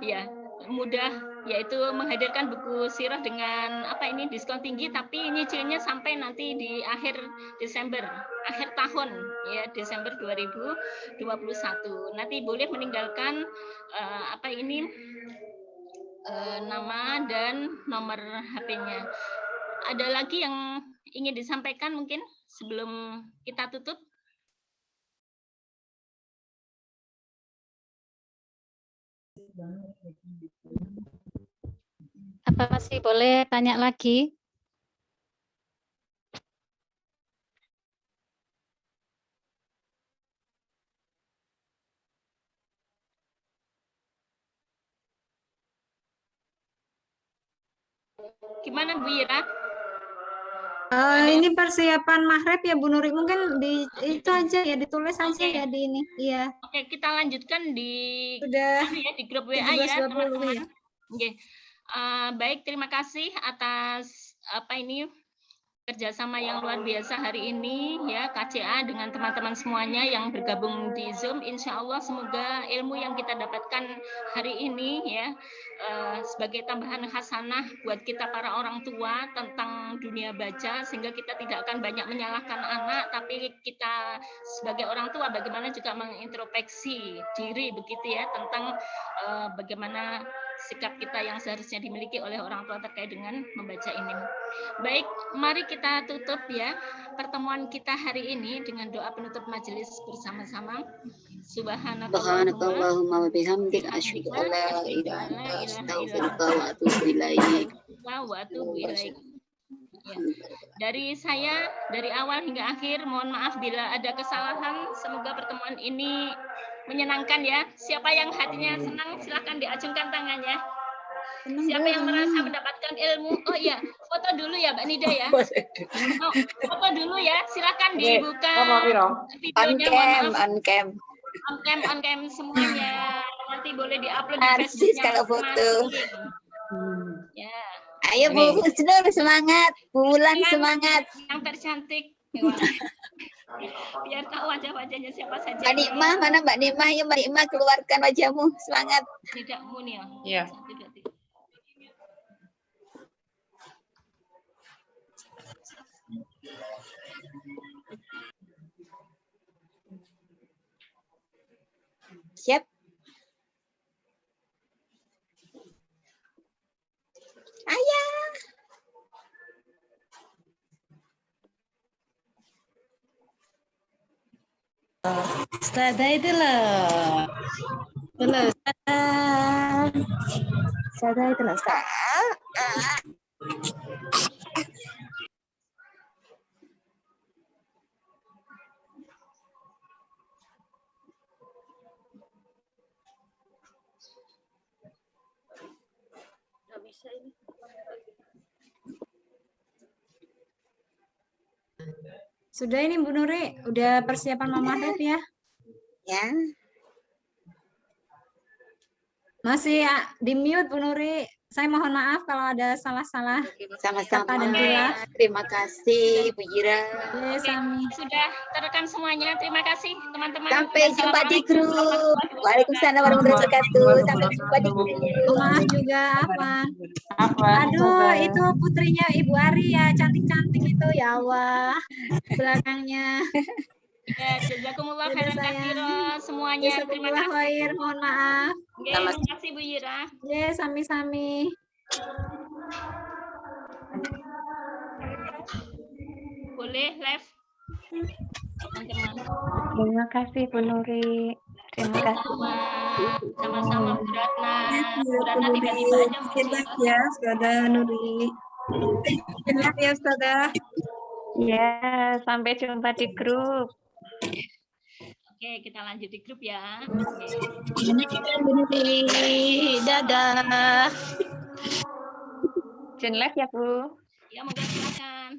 Ya, mudah, yaitu menghadirkan buku Siro dengan diskon tinggi, tapi nyicilnya sampai nanti di akhir Desember, akhir tahun ya, Desember 2021. Nanti boleh meninggalkan nama dan nomor HP-nya. Ada lagi yang ingin disampaikan mungkin sebelum kita tutup? Apa masih boleh tanya lagi? Gimana Bu Ira? Ini persiapan maghrib ya Bu Nuri, mungkin itu aja ya, ditulis aja ya di ini. Iya. Oke, kita lanjutkan di Sudah di grup WA ya 17.20 teman-teman. ya. Oke. Baik, terima kasih atas kerjasama yang luar biasa hari ini ya KCA dengan teman-teman semuanya yang bergabung di Zoom. Insya Allah semoga ilmu yang kita dapatkan hari ini ya sebagai tambahan hasanah buat kita para orang tua tentang dunia baca, sehingga kita tidak akan banyak menyalahkan anak, tapi kita sebagai orang tua bagaimana juga mengintrospeksi diri begitu ya tentang bagaimana sikap kita yang seharusnya dimiliki oleh orang tua terkait dengan membaca ini. Baik, mari kita tutup ya pertemuan kita hari ini dengan doa penutup majelis bersama-sama. Subhanakallahumma wa bihamdik asyhadu an la ilaha illa anta astaghfiruka wa atubu ilaik. Ya. Dari saya, dari awal hingga akhir, mohon maaf bila ada kesalahan. Semoga pertemuan ini menyenangkan ya. Siapa yang hatinya senang, silakan diacungkan tangannya. Siapa yang merasa mendapatkan ilmu? Oh iya, foto dulu ya Mbak Nida ya. Oh, foto dulu ya, silakan dibuka videonya. On cam semuanya. Nanti boleh diupload di Facebook kalau foto. Ya. Ayo Bu Husnul semangat, Bulan semangat. Yang tercantik. Biar tahu wajah-wajahnya siapa saja. Mbak Nikmah, mana Mbak Nikmah? Yuk Mbak Nikmah keluarkan wajahmu, semangat. Tidak Munia. Iya. Siap. Ayah. Ustazah itu loh. Ustazah itu loh, Ustazah. Sudah ini Bu Nuri, udah persiapan mau maghrib ya? Ya. Masih di mute Bu Nuri. Saya mohon maaf kalau ada salah-salah. Sama-sama. Dan bila. Terima kasih Bu Ira. Oke, Sami. Sudah terekam semuanya. Terima kasih teman-teman. Sampai jumpa di grup. Waalaikumsalam warahmatullahi wabarakatuh. Sampai jumpa di grup. Maaf juga apa? Aduh, itu putrinya Ibu Ari ya, cantik-cantik itu ya Allah. Belakangnya. Ya, jazakumullah khairan katsira semuanya. Terima kasih. Mohon maaf. Terima kasih Bu Ira. Ya, sami-sami. Boleh live. Teman-teman. Terima kasih Bu Nuri. Terima kasih. Sama-sama Bu Ratna. Bu Ratna tiba-tiba aja Selamat ya, Saudara Nuri. Selamat ya, Saudara. Ya, sampai jumpa di grup. Oke, kita lanjut di grup ya. Dadah. Jen live ya Bu. Ya, monggo silakan.